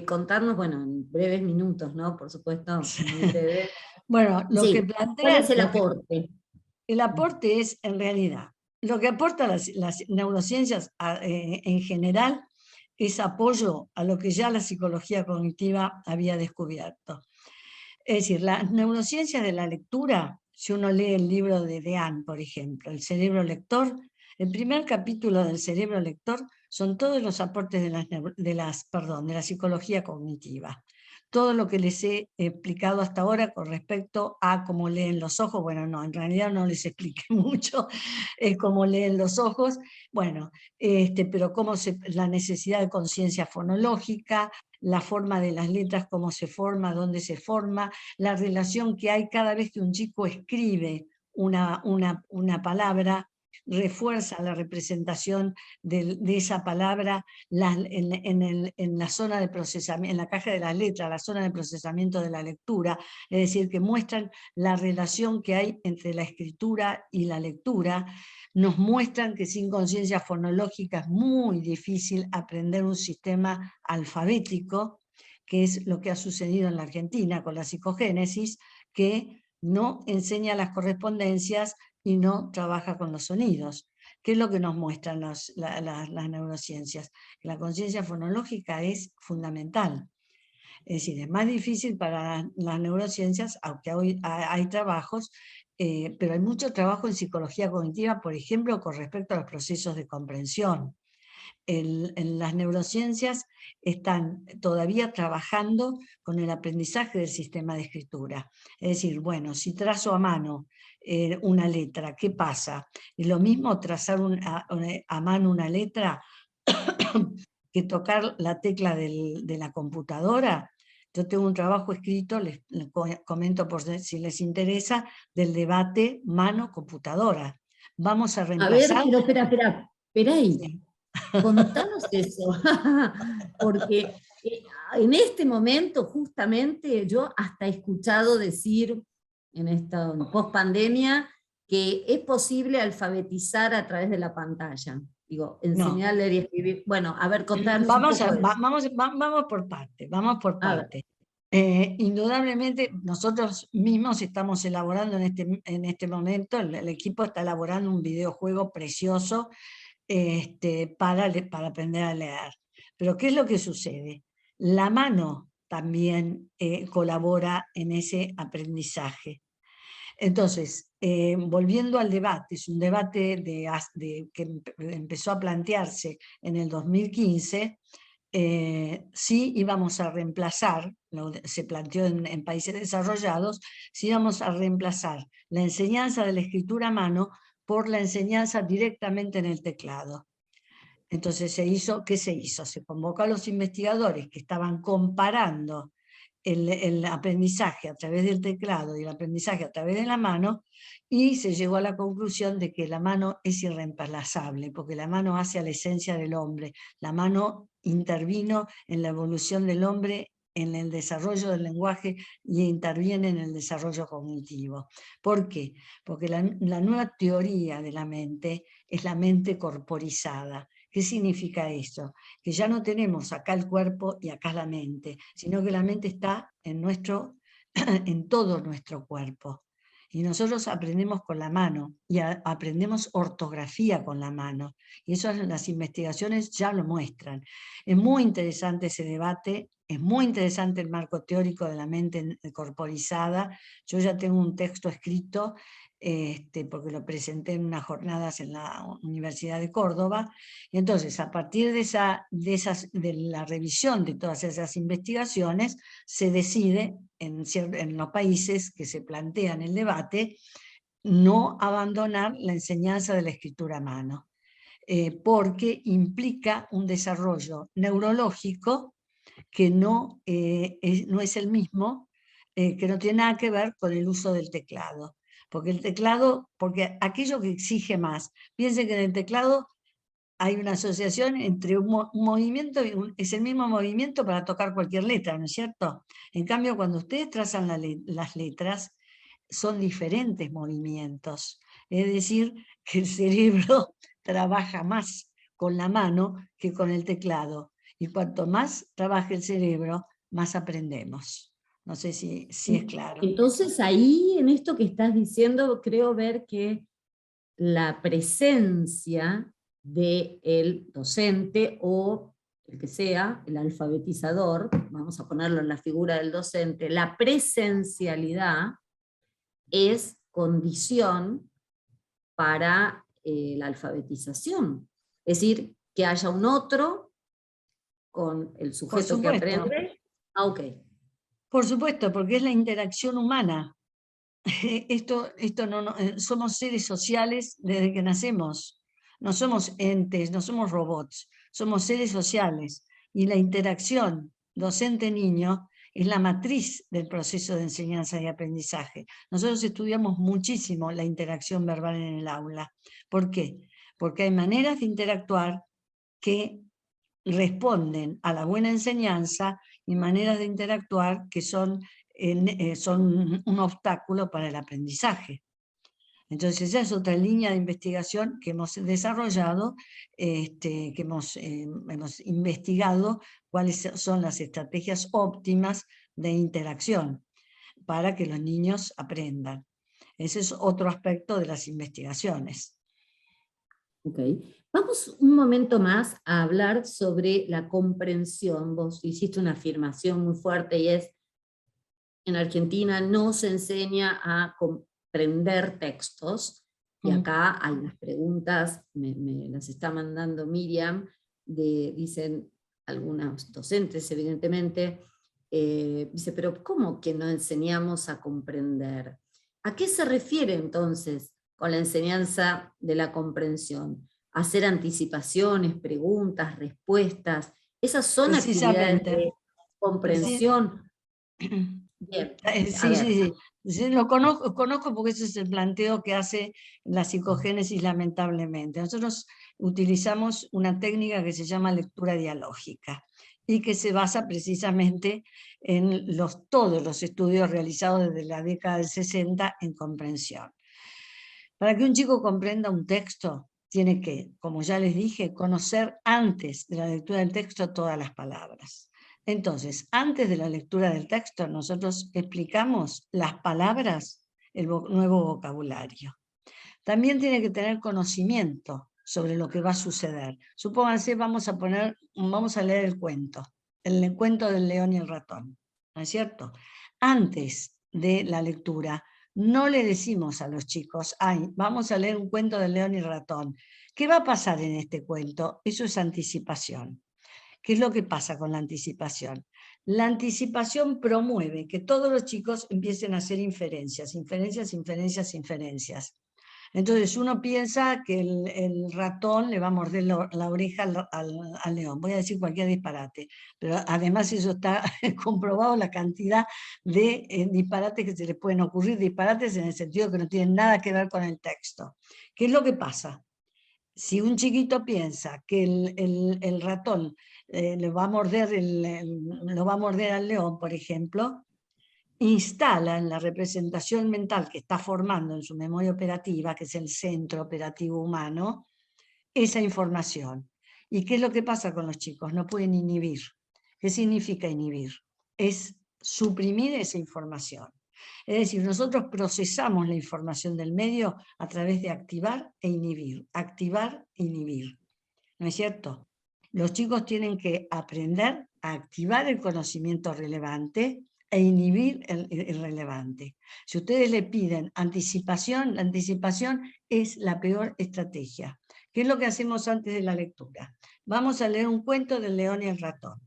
contarnos, bueno, en breves minutos, ¿no? Por supuesto, muy breve. Bueno, lo Sí, que plantea... ¿cuál es el aporte? El aporte es, en realidad, lo que aporta las neurociencias en general es apoyo a lo que ya la psicología cognitiva había descubierto. Es decir, las neurociencias de la lectura, si uno lee el libro de Dean, por ejemplo, El cerebro lector, el primer capítulo del cerebro lector son todos los aportes de la psicología cognitiva. Todo lo que les he explicado hasta ahora con respecto a cómo leen los ojos, bueno, no, en realidad no les expliqué mucho cómo leen los ojos, bueno, pero la necesidad de conciencia fonológica, la forma de las letras, cómo se forma, dónde se forma, la relación que hay cada vez que un chico escribe una palabra, refuerza la representación de esa palabra en la zona de procesamiento, en la caja de las letras, la zona de procesamiento de la lectura, es decir, que muestran la relación que hay entre la escritura y la lectura, nos muestran que sin conciencia fonológica es muy difícil aprender un sistema alfabético, que es lo que ha sucedido en la Argentina con la psicogénesis, que no enseña las correspondencias y no trabaja con los sonidos. ¿Qué es lo que nos muestran las neurociencias? Que la conciencia fonológica es fundamental. Es decir, es más difícil para las neurociencias, aunque hoy hay trabajos, pero hay mucho trabajo en psicología cognitiva, por ejemplo, con respecto a los procesos de comprensión. En las neurociencias están todavía trabajando con el aprendizaje del sistema de escritura. Es decir, bueno, si trazo a mano una letra, ¿qué pasa? Es lo mismo trazar a mano una letra que tocar la tecla de la computadora. Yo tengo un trabajo escrito, les comento por si les interesa, del debate mano-computadora. Vamos a reemplazar... A ver, pero espera ahí. Sí. Contanos eso, porque en este momento justamente yo hasta he escuchado decir en esta post-pandemia que es posible alfabetizar a través de la pantalla. Digo, enseñar a leer y escribir. Bueno, a ver, contanos un poco de eso. Vamos por parte, vamos por A ver. parte. Indudablemente nosotros mismos estamos elaborando en este momento, el equipo está elaborando un videojuego precioso para aprender a leer. Pero ¿qué es lo que sucede? La mano también colabora en ese aprendizaje. Entonces, volviendo al debate, es un debate que empezó a plantearse en el 2015, si íbamos a reemplazar, se planteó en países desarrollados, si íbamos a reemplazar la enseñanza de la escritura a mano por la enseñanza directamente en el teclado. Entonces, ¿qué se hizo? Se convocó a los investigadores que estaban comparando el aprendizaje a través del teclado y el aprendizaje a través de la mano, y se llegó a la conclusión de que la mano es irreemplazable, porque la mano hace a la esencia del hombre. La mano intervino en la evolución del hombre, en el desarrollo del lenguaje, y interviene en el desarrollo cognitivo. ¿Por qué? Porque la nueva teoría de la mente es la mente corporizada. ¿Qué significa eso? Que ya no tenemos acá el cuerpo y acá la mente, sino que la mente está en todo nuestro cuerpo. Y nosotros aprendemos con la mano, y aprendemos ortografía con la mano, y eso las investigaciones ya lo muestran. Es muy interesante ese debate, es muy interesante el marco teórico de la mente corporizada. Yo ya tengo un texto escrito, porque lo presenté en unas jornadas en la Universidad de Córdoba. Entonces, a partir de la revisión de todas esas investigaciones, se decide en los países que se plantean el debate no abandonar la enseñanza de la escritura a mano, porque implica un desarrollo neurológico que no es el mismo, que no tiene nada que ver con el uso del teclado. Porque aquello que exige más, piensen que en el teclado hay una asociación entre un movimiento, es el mismo movimiento para tocar cualquier letra, ¿no es cierto? En cambio, cuando ustedes trazan las letras, son diferentes movimientos. Es decir, que el cerebro trabaja más con la mano que con el teclado. Y cuanto más trabaja el cerebro, más aprendemos. No sé si es claro. Entonces ahí, en esto que estás diciendo, creo ver que la presencia del docente o el que sea, el alfabetizador, vamos a ponerlo en la figura del docente, la presencialidad es condición para la alfabetización. Es decir, que haya un otro con el sujeto que aprende. Ah, ok. Por supuesto, porque es la interacción humana. Somos seres sociales desde que nacemos. No somos entes, no somos robots, somos seres sociales. Y la interacción docente-niño es la matriz del proceso de enseñanza y aprendizaje. Nosotros estudiamos muchísimo la interacción verbal en el aula. ¿Por qué? Porque hay maneras de interactuar que responden a la buena enseñanza y maneras de interactuar que son un obstáculo para el aprendizaje. Entonces esa es otra línea de investigación que hemos desarrollado, que hemos investigado cuáles son las estrategias óptimas de interacción para que los niños aprendan. Ese es otro aspecto de las investigaciones. Ok. Vamos un momento más a hablar sobre la comprensión. Vos hiciste una afirmación muy fuerte y es, en Argentina no se enseña a comprender textos, y acá hay unas preguntas, me las está mandando Miriam, dicen algunos docentes evidentemente, dice, pero ¿cómo que no enseñamos a comprender? ¿A qué se refiere entonces con la enseñanza de la comprensión? ¿Hacer anticipaciones, preguntas, respuestas? ¿Esas son actividades Precisamente. de comprensión? Bien, a Sí, ver. sí, sí. Sí, lo conozco porque ese es el planteo que hace la psicogénesis, lamentablemente. Nosotros utilizamos una técnica que se llama lectura dialógica y que se basa precisamente en todos los estudios realizados desde la década del 60 en comprensión. Para que un chico comprenda un texto, tiene que, como ya les dije, conocer antes de la lectura del texto todas las palabras. Entonces, antes de la lectura del texto, nosotros explicamos las palabras, el nuevo vocabulario. También tiene que tener conocimiento sobre lo que va a suceder. Supónganse, vamos a leer el cuento del león y el ratón, ¿no es cierto? Antes de la lectura, no le decimos a los chicos, ay, vamos a leer un cuento del león y el ratón. ¿Qué va a pasar en este cuento? Eso es anticipación. ¿Qué es lo que pasa con la anticipación? La anticipación promueve que todos los chicos empiecen a hacer inferencias. Entonces uno piensa que el ratón le va a morder la oreja al león. Voy a decir cualquier disparate, pero además eso está comprobado, la cantidad de disparates que se les pueden ocurrir, disparates en el sentido que no tienen nada que ver con el texto. ¿Qué es lo que pasa? Si un chiquito piensa que el ratón lo va a morder al león, por ejemplo, instala en la representación mental que está formando en su memoria operativa, que es el centro operativo humano, esa información. ¿Y qué es lo que pasa con los chicos? No pueden inhibir. ¿Qué significa inhibir? Es suprimir esa información. Es decir, nosotros procesamos la información del medio a través de activar e inhibir. Activar e inhibir. ¿No es cierto? Los chicos tienen que aprender a activar el conocimiento relevante e inhibir el irrelevante. Si ustedes le piden anticipación, la anticipación es la peor estrategia. ¿Qué es lo que hacemos antes de la lectura? Vamos a leer un cuento del león y el ratón.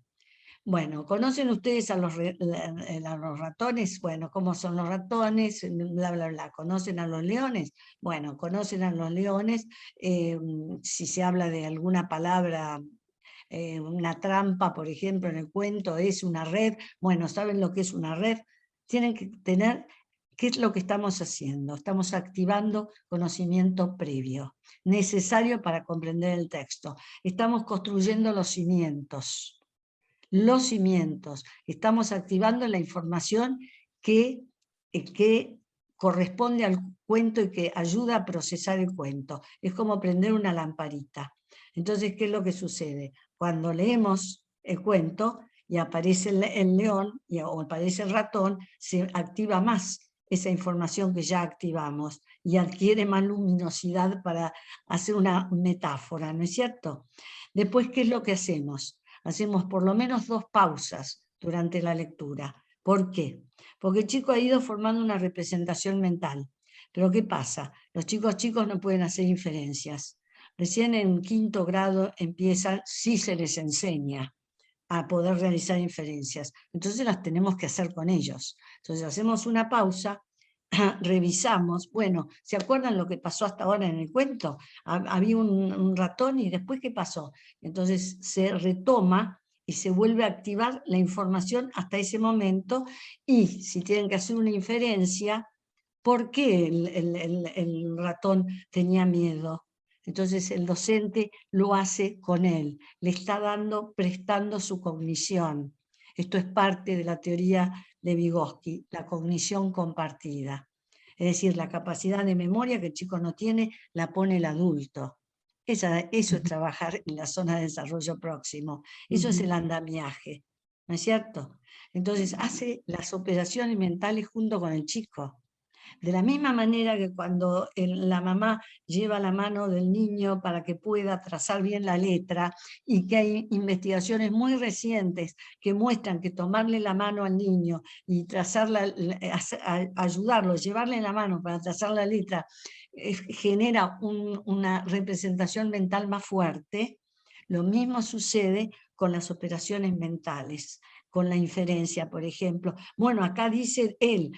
Bueno, ¿conocen ustedes a los ratones? Bueno, ¿cómo son los ratones? Bla, bla, bla. ¿Conocen a los leones? Bueno, conocen a los leones. Si se habla de alguna palabra, una trampa, por ejemplo, en el cuento, es una red. Bueno, ¿saben lo que es una red? Tienen que tener, ¿qué es lo que estamos haciendo? Estamos activando conocimiento previo, necesario para comprender el texto. Estamos construyendo los cimientos. Estamos activando la información que corresponde al cuento y que ayuda a procesar el cuento. Es como prender una lamparita. Entonces, ¿qué es lo que sucede? Cuando leemos el cuento y aparece el león o aparece el ratón, se activa más esa información que ya activamos y adquiere más luminosidad para hacer una metáfora, ¿no es cierto? Después, ¿qué es lo que hacemos? Hacemos por lo menos 2 pausas durante la lectura. ¿Por qué? Porque el chico ha ido formando una representación mental. Pero ¿qué pasa? Los chicos no pueden hacer inferencias. Recién en 5º grado empiezan, sí se les enseña a poder realizar inferencias. Entonces las tenemos que hacer con ellos. Entonces hacemos una pausa, revisamos, bueno, ¿se acuerdan lo que pasó hasta ahora en el cuento? Había un ratón y después ¿qué pasó? Entonces se retoma y se vuelve a activar la información hasta ese momento y si tienen que hacer una inferencia, ¿por qué el ratón tenía miedo? Entonces el docente lo hace con él, le está prestando su cognición. Esto es parte de la teoría de Vygotsky, la cognición compartida. Es decir, la capacidad de memoria que el chico no tiene, la pone el adulto. Eso es trabajar en la zona de desarrollo próximo. Eso es el andamiaje, ¿no es cierto? Entonces hace las operaciones mentales junto con el chico. De la misma manera que cuando la mamá lleva la mano del niño para que pueda trazar bien la letra y que hay investigaciones muy recientes que muestran que tomarle la mano al niño y ayudarlo, llevarle la mano para trazar la letra genera una representación mental más fuerte. Lo mismo sucede con las operaciones mentales, con la inferencia, por ejemplo. Bueno, acá dice él.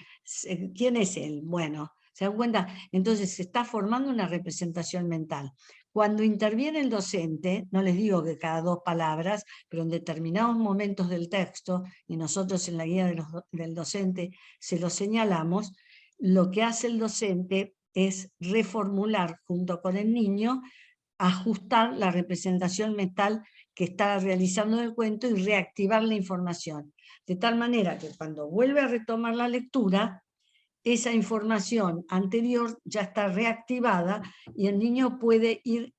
¿Quién es él? Bueno, ¿se dan cuenta? Entonces se está formando una representación mental. Cuando interviene el docente, no les digo que cada 2 palabras, pero en determinados momentos del texto, y nosotros en la guía del docente se lo señalamos, lo que hace el docente es reformular junto con el niño, ajustar la representación mental que está realizando el cuento y reactivar la información. De tal manera que cuando vuelve a retomar la lectura, esa información anterior ya está reactivada y el niño puede ir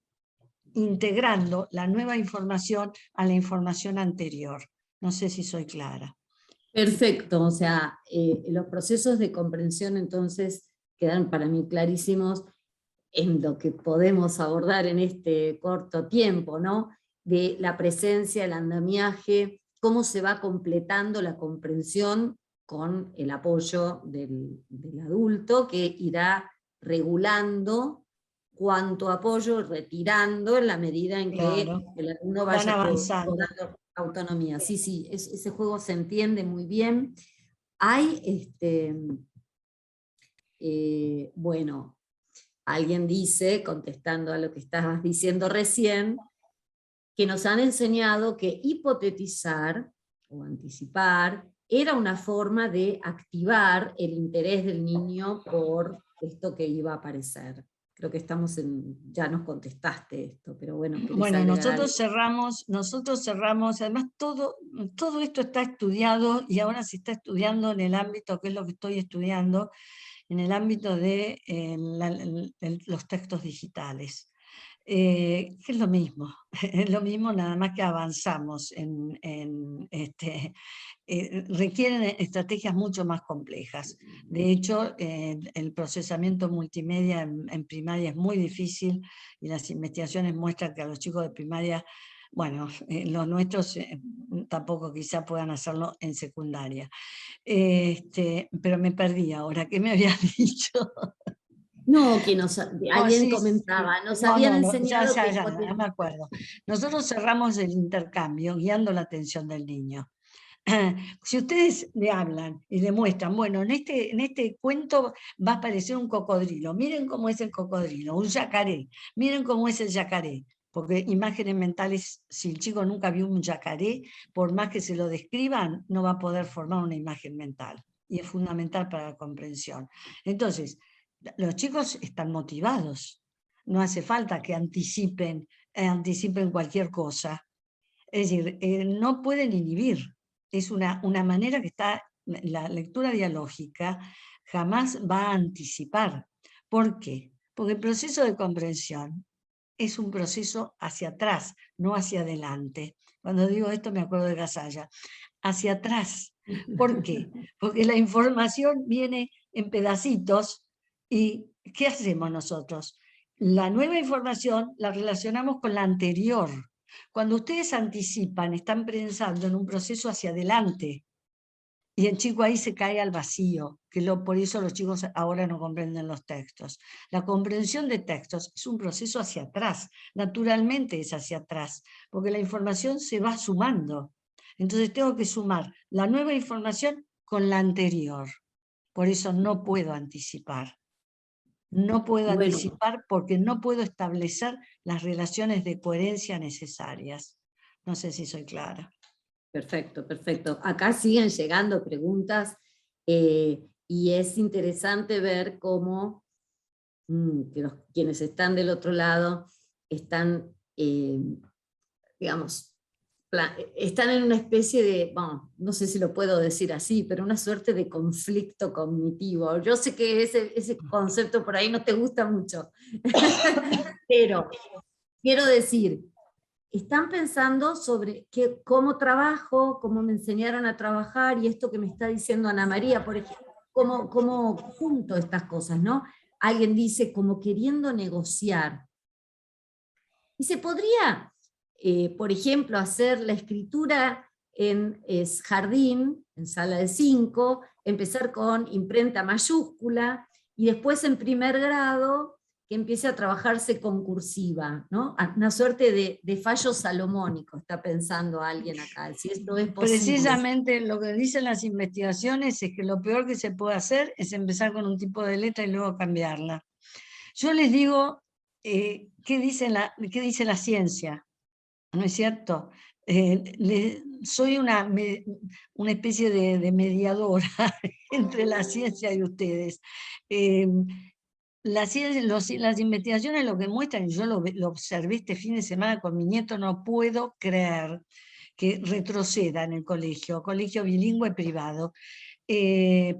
integrando la nueva información a la información anterior. No sé si soy clara. Perfecto, o sea, los procesos de comprensión entonces quedan para mí clarísimos en lo que podemos abordar en este corto tiempo, ¿no? De la presencia, el andamiaje, cómo se va completando la comprensión con el apoyo del adulto, que irá regulando cuánto apoyo, retirando en la medida en Claro, que el alumno van vaya avanzando. cobrando autonomía. Sí, sí, ese juego se entiende muy bien. Hay, bueno, alguien dice, contestando a lo que estabas diciendo recién, que nos han enseñado que hipotetizar o anticipar era una forma de activar el interés del niño por esto que iba a aparecer. Creo que estamos ya nos contestaste esto, pero bueno, ¿querés Bueno, agregar algo? nosotros cerramos, además todo esto está estudiado y ahora se está estudiando en el ámbito, que es lo que estoy estudiando, en el ámbito de los textos digitales. Que es lo mismo, es lo mismo, nada más que avanzamos requieren estrategias mucho más complejas. De hecho, el procesamiento multimedia en primaria es muy difícil y las investigaciones muestran que a los chicos de primaria, bueno, los nuestros tampoco quizá puedan hacerlo en secundaria. Pero me perdí ahora, ¿qué me habías dicho? No, que Oh, alguien sí, sí. comentaba, nos habían enseñado que Ya me acuerdo. Nosotros cerramos el intercambio guiando la atención del niño. Si ustedes le hablan y le muestran, bueno, en este cuento va a aparecer un cocodrilo, miren cómo es el cocodrilo, un yacaré, miren cómo es el yacaré, porque imágenes mentales, si el chico nunca vio un yacaré, por más que se lo describan, no va a poder formar una imagen mental, y es fundamental para la comprensión. Entonces, los chicos están motivados, no hace falta que anticipen cualquier cosa, es decir, no pueden inhibir. Es una manera que la lectura dialógica jamás va a anticipar. ¿Por qué? Porque el proceso de comprensión es un proceso hacia atrás, no hacia adelante. Cuando digo esto me acuerdo de Gasalla. Hacia atrás. ¿Por qué? Porque la información viene en pedacitos y ¿qué hacemos nosotros? La nueva información la relacionamos con la anterior. Cuando ustedes anticipan, están pensando en un proceso hacia adelante, y el chico ahí se cae al vacío, por eso los chicos ahora no comprenden los textos. La comprensión de textos es un proceso hacia atrás, naturalmente es hacia atrás, porque la información se va sumando. Entonces tengo que sumar la nueva información con la anterior. Por eso no puedo anticipar. No puedo Bueno, anticipar porque no puedo establecer las relaciones de coherencia necesarias. No sé si soy clara. perfecto, perfecto. Acá siguen llegando preguntas y es interesante ver cómo que quienes están del otro lado están, digamos, están en una especie de, bueno, no sé si lo puedo decir así, pero una suerte de conflicto cognitivo. Yo sé que ese concepto por ahí no te gusta mucho, pero quiero decir, están pensando sobre cómo trabajo, cómo me enseñaron a trabajar, y esto que me está diciendo Ana María, por ejemplo, cómo junto estas cosas, ¿no? Alguien dice como queriendo negociar. Y se podría, por ejemplo, hacer la escritura en jardín, en sala de 5, empezar con imprenta mayúscula, y después en primer grado que empiece a trabajarse con cursiva, ¿no? Una suerte de fallo salomónico, está pensando alguien acá, si esto es posible. Precisamente lo que dicen las investigaciones es que lo peor que se puede hacer es empezar con un tipo de letra y luego cambiarla. Yo les digo, ¿qué dice la ciencia? ¿No es cierto? Soy una especie de mediadora entre la ciencia y ustedes. Las investigaciones lo que muestran, y yo lo observé este fin de semana con mi nieto, no puedo creer que retroceda en el colegio bilingüe privado,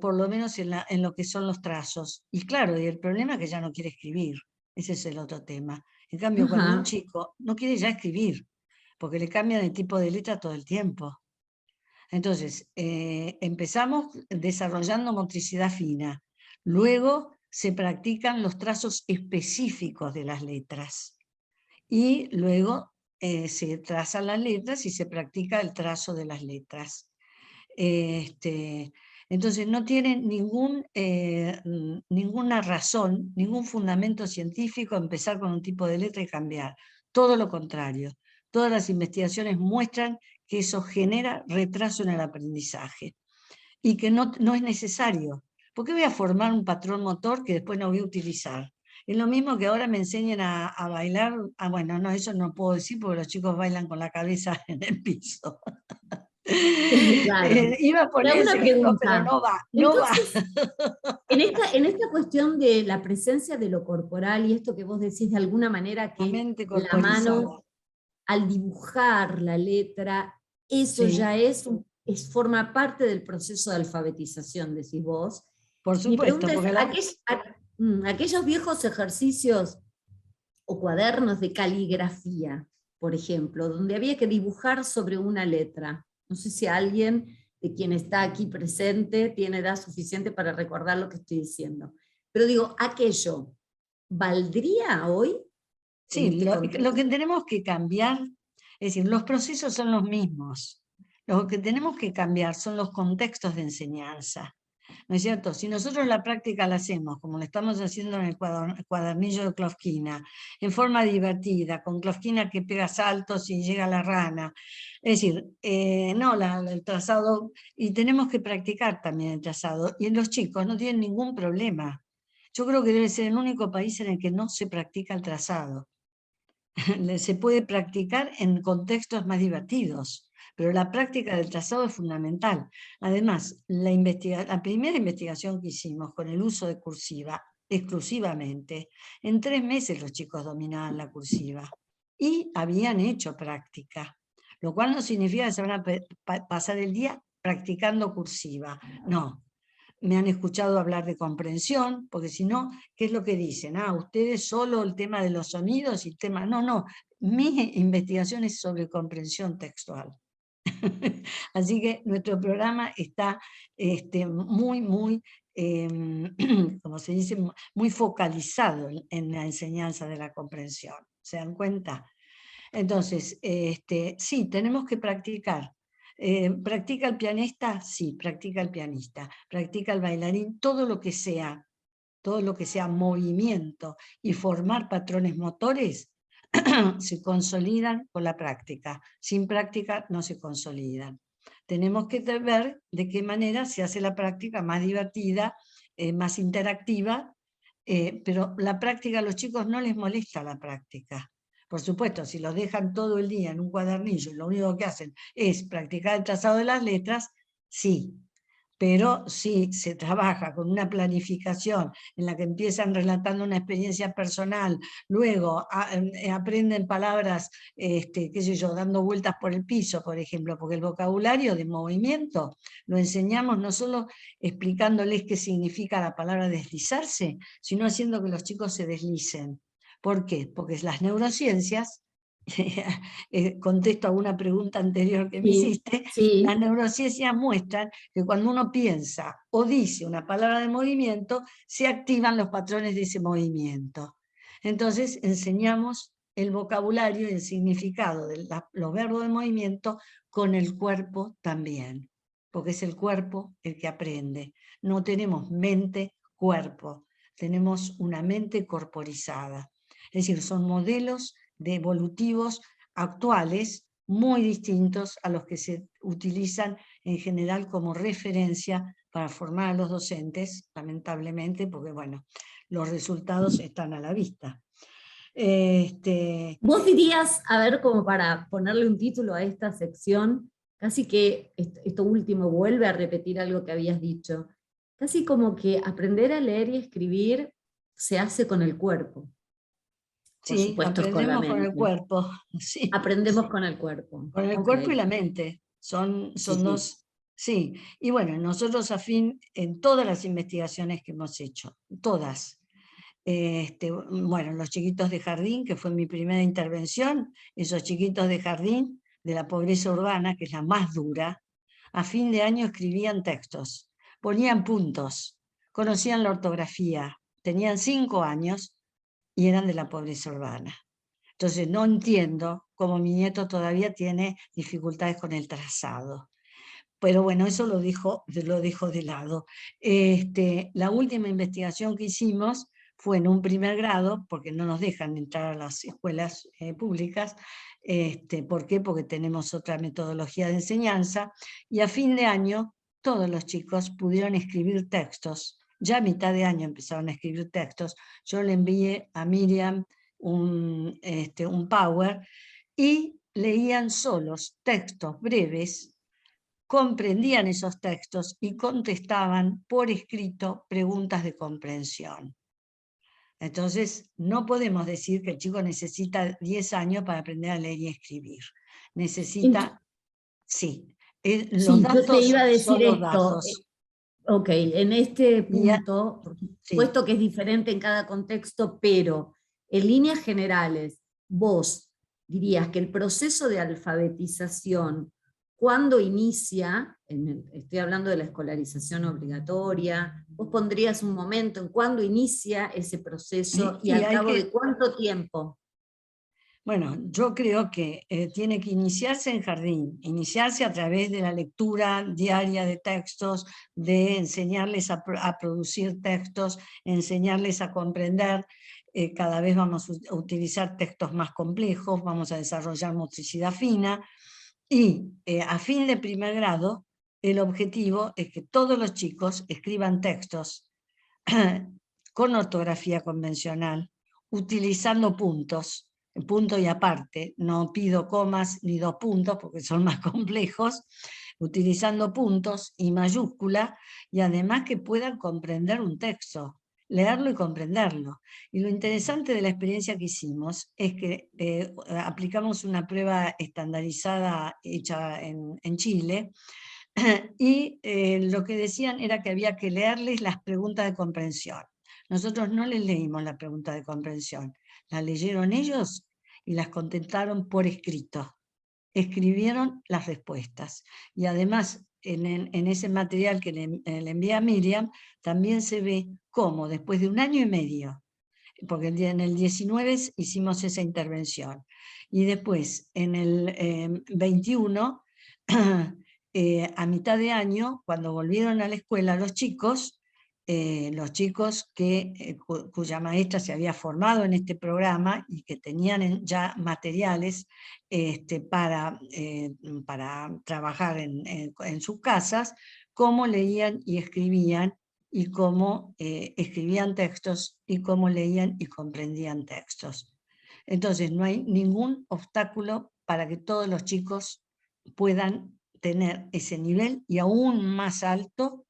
por lo menos en lo que son los trazos. Y claro, y el problema es que ya no quiere escribir, ese es el otro tema. En cambio, cuando un chico no quiere ya escribir, porque le cambian el tipo de letra todo el tiempo. Entonces, empezamos desarrollando motricidad fina, luego se practican los trazos específicos de las letras, y luego se trazan las letras y se practica el trazo de las letras. Entonces no tienen ninguna razón, ningún fundamento científico empezar con un tipo de letra y cambiar. Todo lo contrario. Todas las investigaciones muestran que eso genera retraso en el aprendizaje y que no es necesario. ¿Por qué voy a formar un patrón motor que después no voy a utilizar? Es lo mismo que ahora me enseñen a bailar. Bueno, no, eso no puedo decir porque los chicos bailan con la cabeza en el piso. Claro. Iba a poner ese ejemplo, pero no va. Entonces, en esta cuestión de la presencia de lo corporal y esto que vos decís de alguna manera que la mano al dibujar la letra, eso ya forma parte del proceso de alfabetización, decís vos. Por supuesto. Mi pregunta es, aquellos viejos ejercicios o cuadernos de caligrafía, por ejemplo, donde había que dibujar sobre una letra. No sé si alguien de quien está aquí presente tiene edad suficiente para recordar lo que estoy diciendo. Pero digo, ¿aquello valdría hoy? Sí, lo que tenemos que cambiar, es decir, los procesos son los mismos. Lo que tenemos que cambiar son los contextos de enseñanza. ¿No es cierto? Si nosotros la práctica la hacemos, como lo estamos haciendo en el cuadernillo de Klofkina, en forma divertida, con Klofkina que pega saltos y llega a la rana, es decir, el trazado, y tenemos que practicar también el trazado, y los chicos no tienen ningún problema. Yo creo que debe ser el único país en el que no se practica el trazado. Se puede practicar en contextos más divertidos, pero la práctica del trazado es fundamental. Además, la primera investigación que hicimos con el uso de cursiva exclusivamente, en 3 meses los chicos dominaban la cursiva y habían hecho práctica, lo cual no significa que se van a pasar el día practicando cursiva, no. Me han escuchado hablar de comprensión, porque si no, ¿qué es lo que dicen? Ustedes solo el tema de los sonidos y el tema... No, mi investigación es sobre comprensión textual. Así que nuestro programa está muy, como se dice, muy focalizado en la enseñanza de la comprensión. ¿Se dan cuenta? Entonces, sí, tenemos que practicar. ¿Practica el pianista? Sí, practica el pianista. Practica el bailarín, todo lo que sea movimiento y formar patrones motores, se consolidan con la práctica. Sin práctica no se consolidan. Tenemos que ver de qué manera se hace la práctica más divertida, más interactiva, pero la práctica a los chicos no les molesta la práctica. Por supuesto, si los dejan todo el día en un cuadernillo y lo único que hacen es practicar el trazado de las letras, sí. Pero si se trabaja con una planificación en la que empiezan relatando una experiencia personal, luego aprenden palabras, qué sé yo, dando vueltas por el piso, por ejemplo, porque el vocabulario de movimiento lo enseñamos no solo explicándoles qué significa la palabra deslizarse, sino haciendo que los chicos se deslicen. ¿Por qué? Porque las neurociencias, contesto a una pregunta anterior que me hiciste, las neurociencias muestran que cuando uno piensa o dice una palabra de movimiento, se activan los patrones de ese movimiento. Entonces enseñamos el vocabulario y el significado de los verbos de movimiento con el cuerpo también, porque es el cuerpo el que aprende. No tenemos mente, cuerpo. tenemos una mente corporizada. Es decir, son modelos evolutivos actuales muy distintos a los que se utilizan en general como referencia para formar a los docentes, lamentablemente, porque bueno, los resultados están a la vista. Vos dirías, a ver, como para ponerle un título a esta sección, casi que esto último vuelve a repetir algo que habías dicho, casi como que aprender a leer y escribir se hace con el cuerpo. Por Sí, supuesto es con la aprendemos con el mente. cuerpo. Sí. Aprendemos con el cuerpo. Con el cuerpo y la mente. Son Sí, sí. dos. Sí, y bueno, nosotros en todas las investigaciones que hemos hecho, todas, bueno, los chiquitos de jardín, que fue mi primera intervención, esos chiquitos de jardín de la pobreza urbana, que es la más dura, a fin de año escribían textos, ponían puntos, conocían la ortografía, tenían 5 años y eran de la pobreza urbana. Entonces no entiendo cómo mi nieto todavía tiene dificultades con el trazado. Pero bueno, eso lo dejo de lado. La última investigación que hicimos fue en un primer grado, porque no nos dejan entrar a las escuelas públicas. ¿Por qué? Porque tenemos otra metodología de enseñanza, y a fin de año todos los chicos pudieron escribir textos. Ya a mitad de año empezaron a escribir textos. Yo le envié a Miriam un Power, y leían solos textos breves, comprendían esos textos y contestaban por escrito preguntas de comprensión. Entonces, no podemos decir que el chico necesita 10 años para aprender a leer y escribir. Necesita, sí, los Sí, yo te datos iba a decir son los esto. datos. Ok, en este Y punto, por sí. supuesto que es diferente en cada contexto, pero en líneas generales, vos dirías que el proceso de alfabetización, ¿cuándo inicia? Estoy hablando de la escolarización obligatoria, vos pondrías un momento en cuándo inicia ese proceso y al cabo de cuánto tiempo. Bueno, yo creo que tiene que iniciarse en jardín, iniciarse a través de la lectura diaria de textos, de enseñarles a producir textos, enseñarles a comprender. Cada vez vamos a utilizar textos más complejos, vamos a desarrollar motricidad fina, y a fin de primer grado el objetivo es que todos los chicos escriban textos con ortografía convencional, utilizando puntos, punto y aparte, no pido comas ni 2 puntos porque son más complejos, utilizando puntos y mayúscula, y además que puedan comprender un texto, leerlo y comprenderlo. Y lo interesante de la experiencia que hicimos es que aplicamos una prueba estandarizada hecha en Chile, y lo que decían era que había que leerles las preguntas de comprensión. Nosotros no les leímos la pregunta de comprensión, la leyeron ellos y las contestaron por escrito. Escribieron las respuestas. Y además, en ese material que le envié a Miriam, también se ve cómo después de 1 año y medio, porque en el 19 hicimos esa intervención, y después en el 21, a mitad de año, cuando volvieron a la escuela los chicos cuya maestra se había formado en este programa y que tenían ya materiales para trabajar en sus casas, cómo leían y escribían, y cómo escribían textos, y cómo leían y comprendían textos. Entonces no hay ningún obstáculo para que todos los chicos puedan tener ese nivel y aún más alto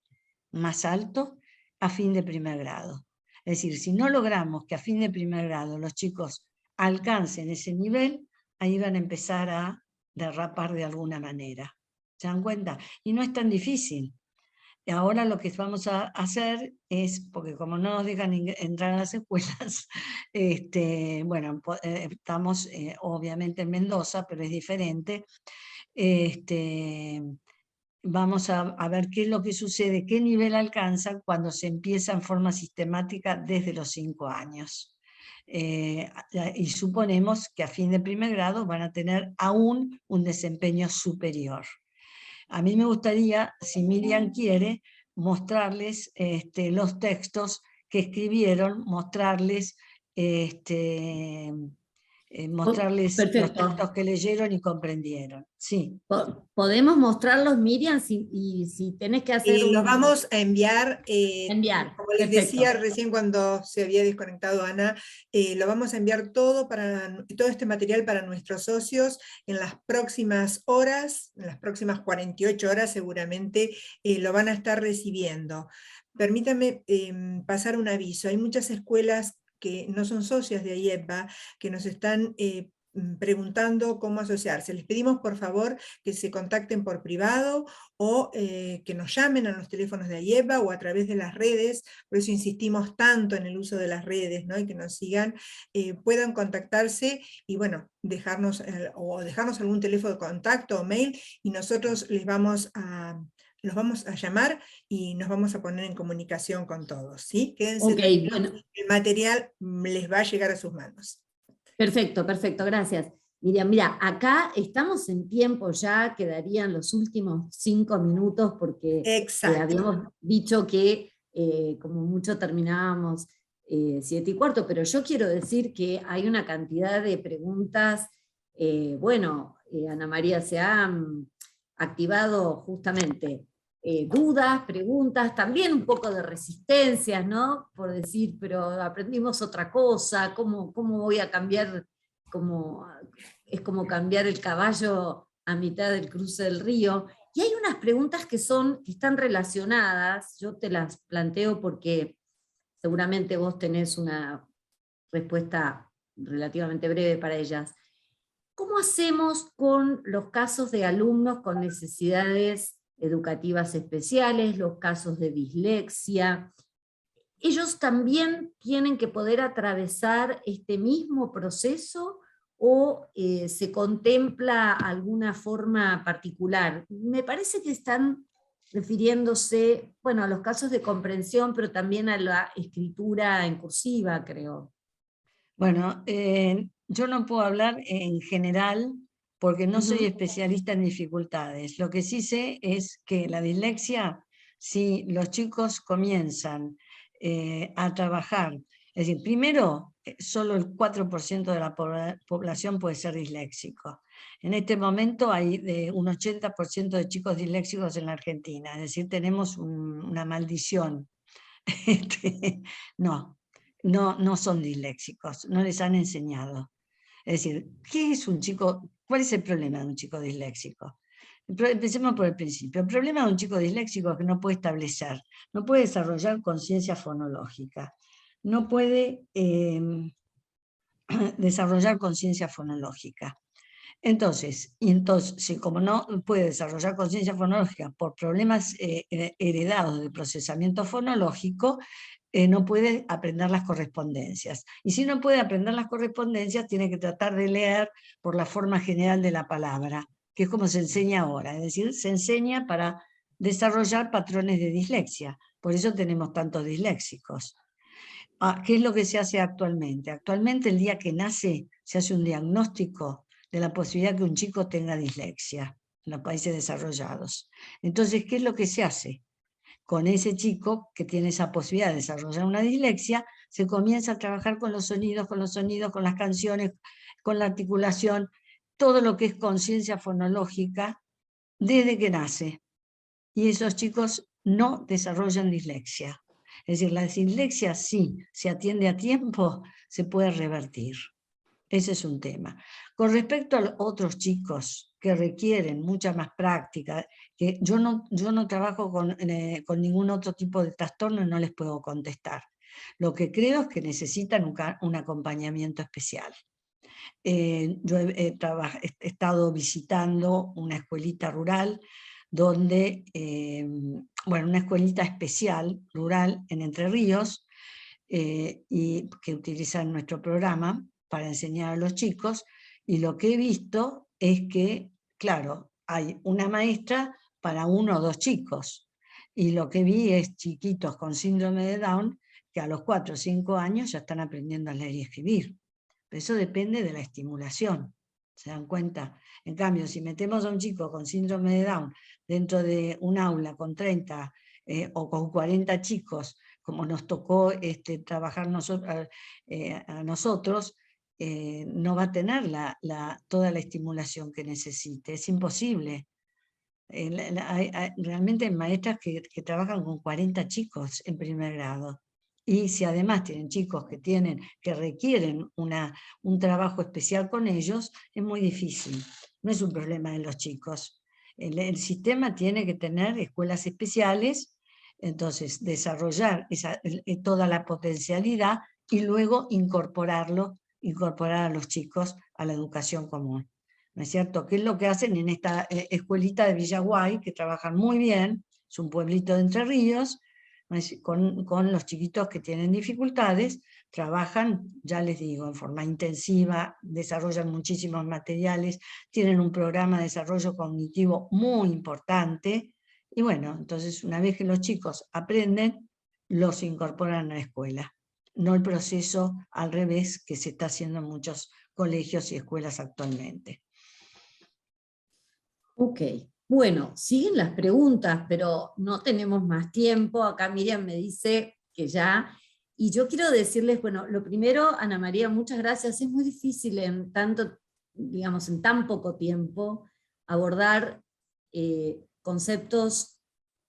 a fin de primer grado. Es decir, si no logramos que a fin de primer grado los chicos alcancen ese nivel, ahí van a empezar a derrapar de alguna manera. ¿Se dan cuenta? Y no es tan difícil. Y ahora lo que vamos a hacer es, porque como no nos dejan entrar a las escuelas, bueno, estamos obviamente en Mendoza, pero es diferente. Vamos a ver qué es lo que sucede, qué nivel alcanzan cuando se empieza en forma sistemática desde los 5 años. Y suponemos que a fin de primer grado van a tener aún un desempeño superior. A mí me gustaría, si Miriam quiere, mostrarles los textos que escribieron, mostrarles mostrarles los Perfecto. textos que leyeron y comprendieron. Sí. Podemos mostrarlos, Miriam, y si tenés que hacer Los vamos a enviar, enviar. como les Perfecto. decía recién cuando se había desconectado Ana, lo vamos a enviar todo este material para nuestros socios en las próximas horas, en las próximas 48 horas seguramente lo van a estar recibiendo. Permítanme pasar un aviso. Hay muchas escuelas que no son socias de AIEPA, que nos están preguntando cómo asociarse. Les pedimos por favor que se contacten por privado o que nos llamen a los teléfonos de AIEPA o a través de las redes, por eso insistimos tanto en el uso de las redes, ¿no? Y que nos sigan, puedan contactarse y bueno, dejarnos algún teléfono de contacto o mail y nosotros los vamos a llamar y nos vamos a poner en comunicación con todos, ¿sí? Quédense tranquilos, bueno. el material les va a llegar a sus manos. Perfecto, perfecto, gracias. Miriam, mira, acá estamos en tiempo ya, quedarían los últimos 5 minutos porque habíamos dicho que como mucho terminábamos 7:15, pero yo quiero decir que hay una cantidad de preguntas, Ana María, se han activado justamente dudas, preguntas, también un poco de resistencias, ¿no? Por decir, pero aprendimos otra cosa, ¿cómo voy a cambiar? Es como cambiar el caballo a mitad del cruce del río. Y hay unas preguntas que están relacionadas, yo te las planteo porque seguramente vos tenés una respuesta relativamente breve para ellas. ¿Cómo hacemos con los casos de alumnos con necesidades educativas especiales, los casos de dislexia? ¿Ellos también tienen que poder atravesar este mismo proceso o se contempla alguna forma particular? Me parece que están refiriéndose, a los casos de comprensión, pero también a la escritura en cursiva, creo. Bueno, yo no puedo hablar en general porque no soy especialista en dificultades. Lo que sí sé es que la dislexia, si los chicos comienzan a trabajar, es decir, primero, solo el 4% de la población puede ser disléxico. En este momento hay un 80% de chicos disléxicos en la Argentina, es decir, tenemos una maldición. No son disléxicos, no les han enseñado. Es decir, ¿qué es un chico? ¿Cuál es el problema de un chico disléxico? Empecemos por el principio. El problema de un chico disléxico es que no puede establecer, no puede desarrollar conciencia fonológica, no puede desarrollar conciencia fonológica. Entonces, como no puede desarrollar conciencia fonológica por problemas heredados de procesamiento fonológico, no puede aprender las correspondencias. Y si no puede aprender las correspondencias, tiene que tratar de leer por la forma general de la palabra, que es como se enseña ahora, es decir, se enseña para desarrollar patrones de dislexia. Por eso tenemos tantos disléxicos. ¿Qué es lo que se hace actualmente? Actualmente, el día que nace, se hace un diagnóstico de la posibilidad que un chico tenga dislexia en los países desarrollados. Entonces, ¿qué es lo que se hace? Con ese chico que tiene esa posibilidad de desarrollar una dislexia, se comienza a trabajar con los sonidos, con las canciones, con la articulación, todo lo que es conciencia fonológica desde que nace. Y esos chicos no desarrollan dislexia. Es decir, la dislexia sí, se atiende a tiempo, se puede revertir. Ese es un tema. Con respecto a otros chicos que requieren mucha más práctica, que yo no trabajo con ningún otro tipo de trastorno y no les puedo contestar. Lo que creo es que necesitan un acompañamiento especial. Yo he estado visitando una escuelita rural donde, una escuelita especial rural en Entre Ríos, y que utilizan nuestro programa para enseñar a los chicos, y lo que he visto es que, claro, hay una maestra para 1 o 2 chicos, y lo que vi es chiquitos con síndrome de Down que a los 4 o 5 años ya están aprendiendo a leer y escribir. Pero eso depende de la estimulación, ¿se dan cuenta? En cambio, si metemos a un chico con síndrome de Down dentro de un aula con 30 o con 40 chicos como nos tocó trabajar a nosotros, no va a tener toda la estimulación que necesite, es imposible. Realmente hay maestras que trabajan con 40 chicos en primer grado. Y si además tienen chicos que requieren un trabajo especial con ellos, es muy difícil. No es un problema de los chicos. El sistema tiene que tener escuelas especiales, entonces desarrollar toda la potencialidad y luego incorporar a los chicos a la educación común. ¿No es cierto? ¿Qué es lo que hacen en esta escuelita de Villaguay, que trabajan muy bien? Es un pueblito de Entre Ríos, con los chiquitos que tienen dificultades, trabajan, ya les digo, en forma intensiva, desarrollan muchísimos materiales, tienen un programa de desarrollo cognitivo muy importante, y bueno, entonces una vez que los chicos aprenden, los incorporan a la escuela. No el proceso al revés que se está haciendo en muchos colegios y escuelas actualmente. Ok, bueno, siguen las preguntas, pero no tenemos más tiempo. Acá Miriam me dice que ya. Y yo quiero decirles, bueno, lo primero, Ana María, muchas gracias. Es muy difícil en tanto, digamos, en tan poco tiempo, abordar conceptos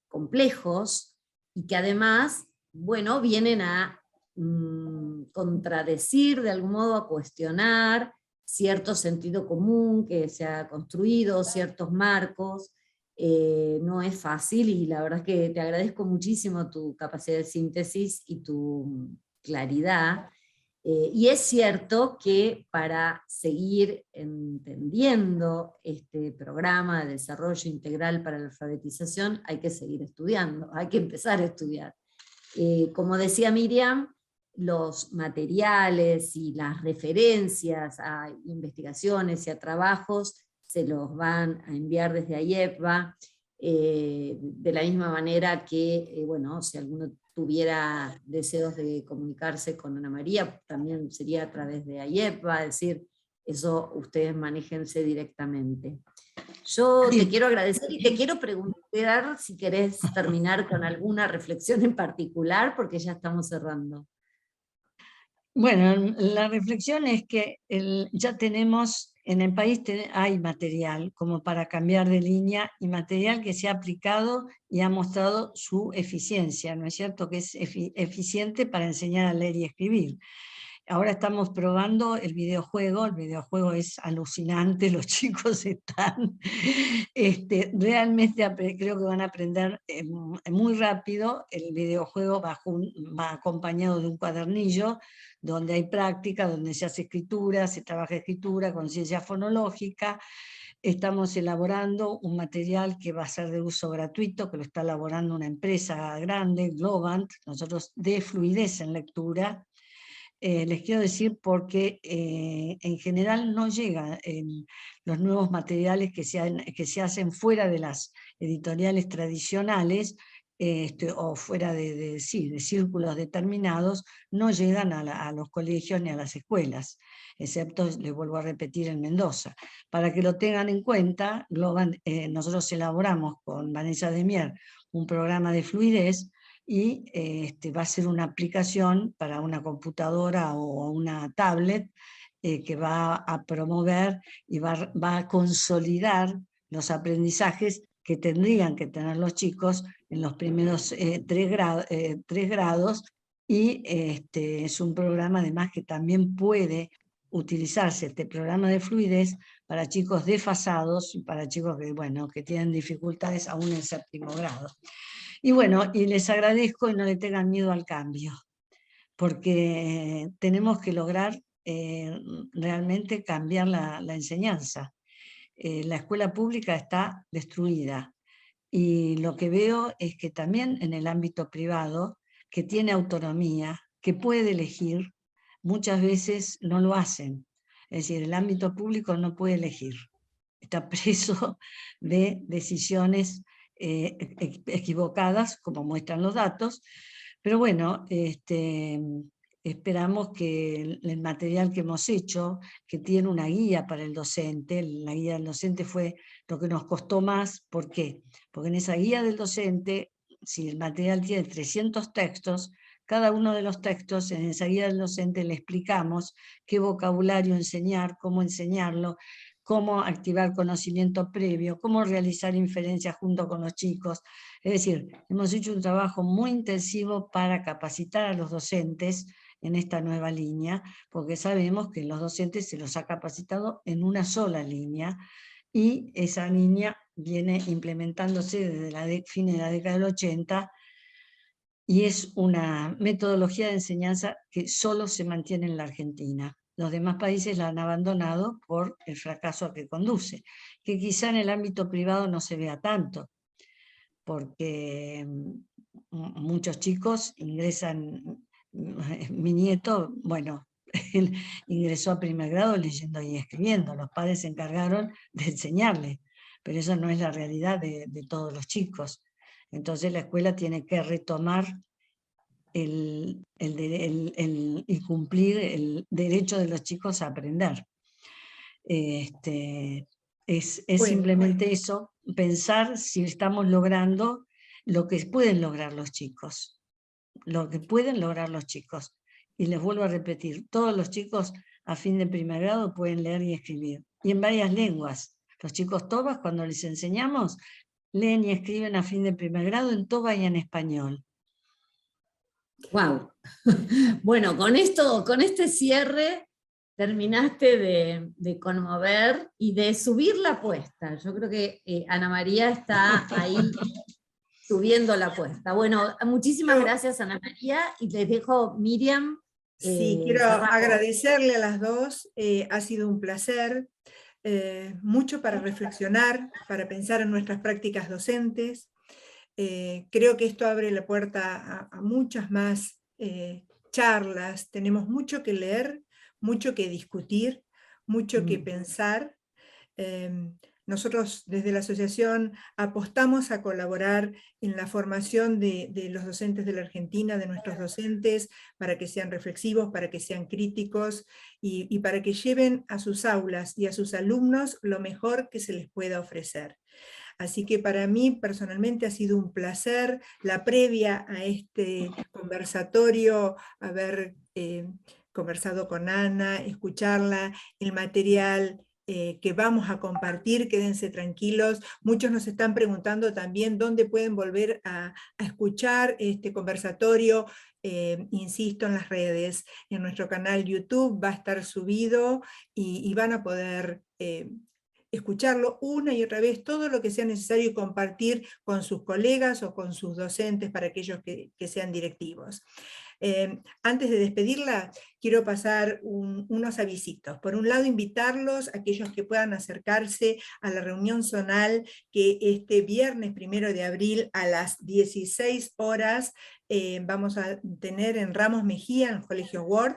complejos y que además, bueno, vienen a contradecir, de algún modo a cuestionar cierto sentido común que se ha construido, ciertos marcos. No es fácil y la verdad es que te agradezco muchísimo tu capacidad de síntesis y tu claridad. Y es cierto que para seguir entendiendo este programa de desarrollo integral para la alfabetización hay que seguir estudiando, hay que empezar a estudiar. Como decía Miriam, los materiales y las referencias a investigaciones y a trabajos se los van a enviar desde AIEPBA, de la misma manera que, bueno, si alguno tuviera deseos de comunicarse con Ana María, también sería a través de AIEPBA, es decir, eso ustedes manéjense directamente. Yo te quiero agradecer y te quiero preguntar si querés terminar con alguna reflexión en particular, porque ya estamos cerrando. Bueno, la reflexión es que ya tenemos, en el país hay material como para cambiar de línea y material que se ha aplicado y ha mostrado su eficiencia, ¿no es cierto? Que es eficiente para enseñar a leer y escribir. Ahora estamos probando el videojuego es alucinante, los chicos están realmente, creo que van a aprender muy rápido. El videojuego va acompañado de un cuadernillo donde hay práctica, donde se hace escritura, se trabaja escritura, conciencia fonológica. Estamos elaborando un material que va a ser de uso gratuito, que lo está elaborando una empresa grande, Globant, nosotros de fluidez en lectura. Les quiero decir porque en general no llegan los nuevos materiales que se hacen fuera de las editoriales tradicionales o fuera de círculos determinados, no llegan a los colegios ni a las escuelas, excepto, les vuelvo a repetir, en Mendoza. Para que lo tengan en cuenta, nosotros elaboramos con Vanessa Demier un programa de fluidez y va a ser una aplicación para una computadora o una tablet que va a promover y va a consolidar los aprendizajes que tendrían que tener los chicos en los primeros 3 grados, y es un programa además que también puede utilizarse, este programa de fluidez, para chicos desfasados y para chicos que tienen dificultades aún en 7º grado. Y bueno, y les agradezco y no le tengan miedo al cambio, porque tenemos que lograr realmente cambiar la enseñanza. La escuela pública está destruida y lo que veo es que también en el ámbito privado, que tiene autonomía, que puede elegir, muchas veces no lo hacen. Es decir, el ámbito público no puede elegir, está preso de decisiones equivocadas, como muestran los datos, pero bueno, esperamos que el material que hemos hecho, que tiene una guía para el docente, la guía del docente fue lo que nos costó más. ¿Por qué? Porque en esa guía del docente, si el material tiene 300 textos, cada uno de los textos, en esa guía del docente le explicamos qué vocabulario enseñar, cómo enseñarlo, cómo activar conocimiento previo, cómo realizar inferencias junto con los chicos. Es decir, hemos hecho un trabajo muy intensivo para capacitar a los docentes en esta nueva línea, porque sabemos que los docentes se los ha capacitado en una sola línea, y esa línea viene implementándose desde fines de la década del 80, y es una metodología de enseñanza que solo se mantiene en la Argentina. Los demás países la han abandonado por el fracaso a que conduce, que quizá en el ámbito privado no se vea tanto, porque muchos chicos ingresan, mi nieto, bueno, él ingresó a primer grado leyendo y escribiendo, los padres se encargaron de enseñarle, pero esa no es la realidad de todos los chicos. Entonces la escuela tiene que retomar y cumplir el derecho de los chicos a aprender. Es Bueno, simplemente eso, pensar si estamos logrando lo que pueden lograr los chicos, lo que pueden lograr los chicos. Y les vuelvo a repetir, todos los chicos a fin de primer grado pueden leer y escribir, y en varias lenguas. Los chicos tobas, cuando les enseñamos, leen y escriben a fin de primer grado en toba y en español. Wow. Bueno, con este cierre terminaste de conmover y de subir la apuesta. Yo creo que Ana María está ahí subiendo la apuesta. Bueno, muchísimas gracias, Ana María, y les dejo, Miriam. Sí, quiero agradecerle a las dos, ha sido un placer, mucho para reflexionar, para pensar en nuestras prácticas docentes. Creo que esto abre la puerta a muchas más charlas, tenemos mucho que leer, mucho que discutir, mucho que pensar. Nosotros desde la asociación apostamos a colaborar en la formación de los docentes de la Argentina, de nuestros docentes, para que sean reflexivos, para que sean críticos y para que lleven a sus aulas y a sus alumnos lo mejor que se les pueda ofrecer. Así que para mí personalmente ha sido un placer la previa a este conversatorio, haber conversado con Ana, escucharla, el material que vamos a compartir, quédense tranquilos. Muchos nos están preguntando también dónde pueden volver a escuchar este conversatorio. Insisto, en las redes, en nuestro canal YouTube va a estar subido y van a poder escucharlo una y otra vez, todo lo que sea necesario, y compartir con sus colegas o con sus docentes para aquellos que sean directivos. Antes de despedirla, quiero pasar unos avisitos. Por un lado, invitarlos a aquellos que puedan acercarse a la reunión zonal que este viernes 1 de abril a las 16 horas vamos a tener en Ramos Mejía, en el Colegio Ward,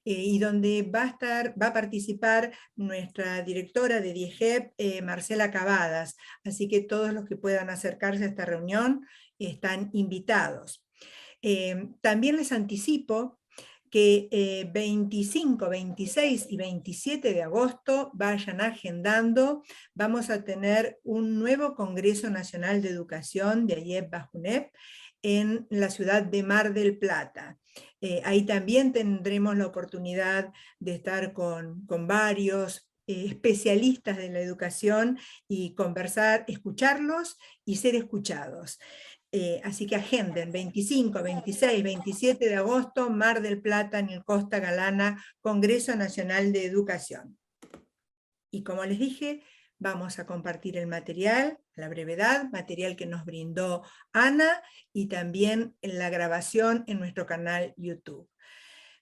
y donde va a participar nuestra directora de DIEGEP, Marcela Cavadas. Así que todos los que puedan acercarse a esta reunión están invitados. También les anticipo que 25, 26 y 27 de agosto vayan agendando, vamos a tener un nuevo Congreso Nacional de Educación de AYEP-BAJUNEP en la ciudad de Mar del Plata. Ahí también tendremos la oportunidad de estar con varios especialistas de la educación y conversar, escucharlos y ser escuchados. Así que agenden 25, 26, 27 de agosto, Mar del Plata, en el Costa Galana, Congreso Nacional de Educación. Y como les dije, vamos a compartir el material, a la brevedad, material que nos brindó Ana, y también en la grabación en nuestro canal YouTube.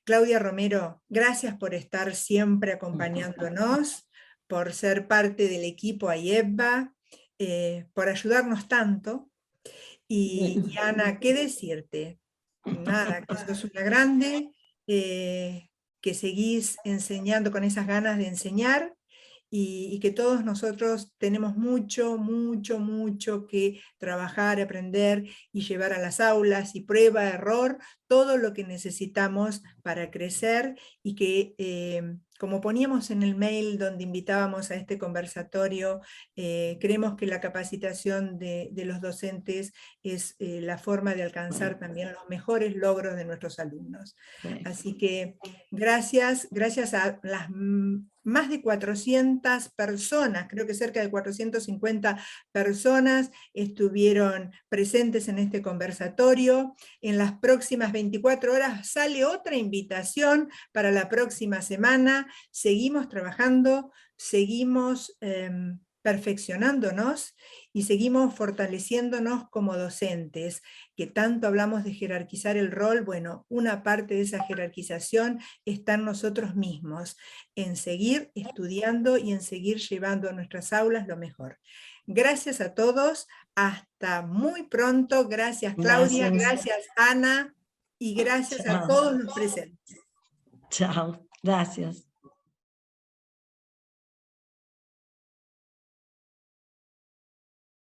Claudia Romero, gracias por estar siempre acompañándonos, por ser parte del equipo AYEP-BA, por ayudarnos tanto. Y Ana, ¿qué decirte? Nada, que sos una grande, que seguís enseñando con esas ganas de enseñar, y que todos nosotros tenemos mucho, mucho, mucho que trabajar, aprender y llevar a las aulas, y prueba, error, todo lo que necesitamos para crecer, y que como poníamos en el mail donde invitábamos a este conversatorio, creemos que la capacitación de los docentes es la forma de alcanzar también los mejores logros de nuestros alumnos. Así que gracias a las más de 400 personas, creo que cerca de 450 personas estuvieron presentes en este conversatorio. En las próximas 24 horas sale otra invitación para la próxima semana. Seguimos trabajando, seguimos perfeccionándonos y seguimos fortaleciéndonos como docentes, que tanto hablamos de jerarquizar el rol. Bueno, una parte de esa jerarquización está en nosotros mismos, en seguir estudiando y en seguir llevando a nuestras aulas lo mejor. Gracias a todos, hasta muy pronto. Gracias Claudia, gracias Ana, y gracias a todos los presentes. Chao, gracias.